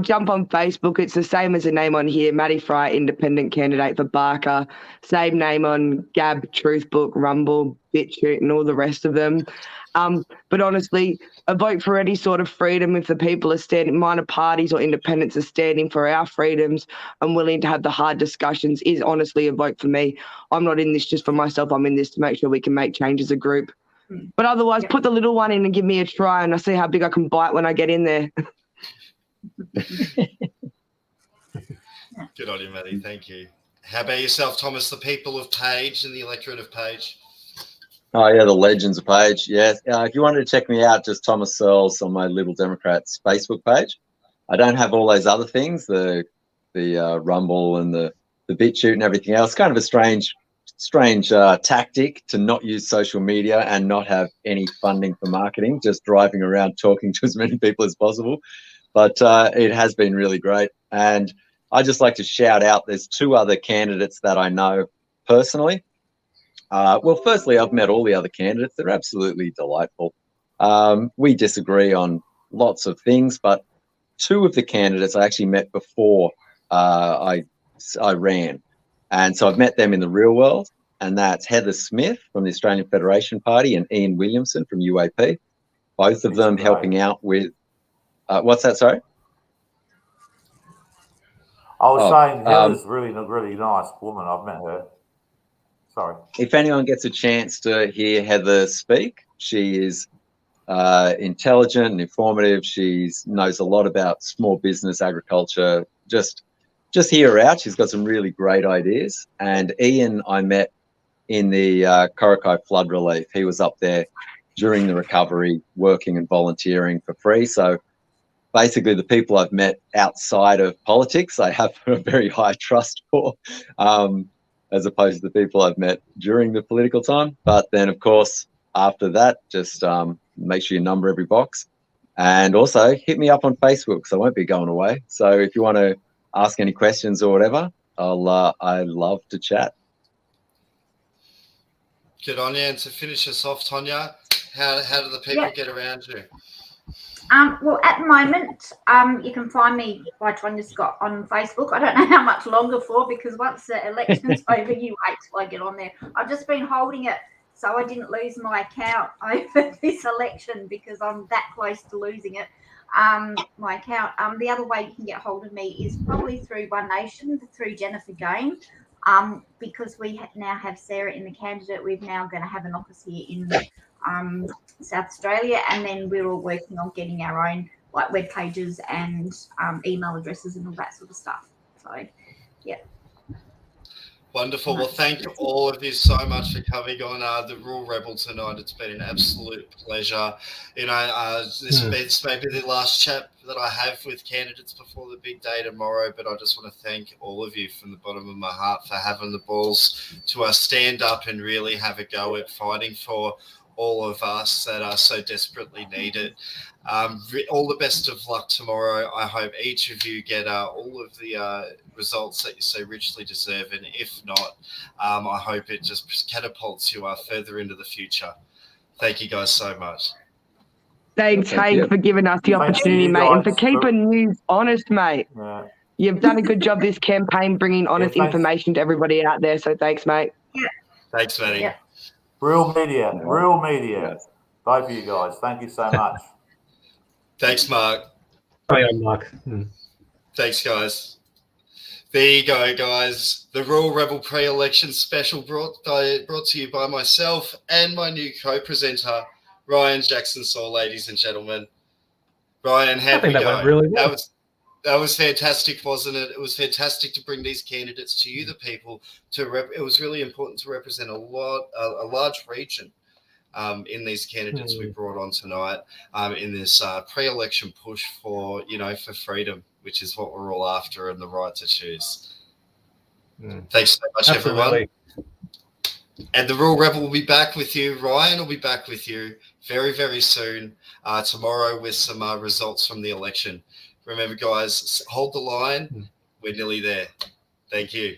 Jump on Facebook. It's the same as the name on here, Maddy Fry, independent candidate for Barker. Same name on Gab, Truthbook, Rumble, BitChute, and all the rest of them. But honestly, a vote for any sort of freedom if the people are standing, minor parties or independents are standing for our freedoms and willing to have the hard discussions is honestly a vote for me. I'm not in this just for myself. I'm in this to make sure we can make change as a group. But otherwise, put the little one in and give me a try and I'll see how big I can bite when I get in there. Good on you, Maddy. Thank you. How about yourself, Thomas? The people of Page and the electorate of Page. Oh, yeah, the legends of Page. Yes. If you wanted to check me out, just Thomas Searles on my Liberal Democrats Facebook page. I don't have all those other things, the Rumble and the BitChute and everything else. Kind of a strange tactic to not use social media and not have any funding for marketing, just driving around talking to as many people as possible. But it has been really great. And I just like to shout out, there's two other candidates that I know personally. Well, firstly, I've met all the other candidates. They're absolutely delightful. We disagree on lots of things, but two of the candidates I actually met before I ran. And so I've met them in the real world, and that's Heather Smith from the Australian Federation Party and Ian Williamson from UAP, both of them helping out with what's that, sorry? I was saying Heather's really nice woman. I've met her. Sorry. If anyone gets a chance to hear Heather speak, she is intelligent and informative. She knows a lot about small business, agriculture. Just hear her out. She's got some really great ideas. And Ian, I met in the Corrikai flood relief. He was up there during the recovery, working and volunteering for free. So basically the people I've met outside of politics, I have a very high trust for. As opposed to the people I've met during the political time. But then, of course, after that, just make sure you number every box. And also hit me up on Facebook because I won't be going away. So if you want to ask any questions or whatever, I love to chat. Good on you. And to finish us off, Tonya, how do the people get around you? Well, at the moment, you can find me by Tonya Scott on Facebook. I don't know how much longer for because once the election's over, you wait till I get on there. I've just been holding it so I didn't lose my account over this election because I'm that close to losing it. My account. The other way you can get hold of me is probably through One Nation, through Jennifer Gain. Because we now have Sarah in the candidate, we're now going to have an office here in South Australia, and then we're all working on getting our own like web pages and email addresses and all that sort of stuff. So, yeah. Wonderful. Well, thank you all of you so much for coming on the Rural Rebel tonight. It's been an absolute pleasure. You know, this may be the last chat that I have with candidates before the big day tomorrow, but I just want to thank all of you from the bottom of my heart for having the balls to stand up and really have a go at fighting for all of us that are so desperately needed. All the best of luck tomorrow. I hope each of you get all of the results that you so richly deserve, and if not, I hope it just catapults you further into the future. Thank you guys so much. Thanks, Hank, for giving us the opportunity, mate, and for keeping news honest, mate. Yeah. You've done a good job this campaign bringing honest information to everybody out there, so thanks, mate. Yeah. Thanks, Maddy. Yep. Real media. Yes. Both of you guys. Thank you so much. Thanks, Mark. Carry on, Mark. Thanks, guys. There you go, guys. The Royal Rebel pre-election special brought to you by myself and my new co-presenter, Ryan Jackson-Saul, ladies and gentlemen. Ryan, how did we go? Went really well. That was fantastic, wasn't it? It was fantastic to bring these candidates to you, the people. It was really important to represent a large region in these candidates we brought on tonight in this pre-election push for freedom, which is what we're all after, and the right to choose. Thanks so much, everyone. And the Royal Rebel will be back with you. Ryan will be back with you very, very soon tomorrow with some results from the election. Remember, guys, hold the line. We're nearly there. Thank you.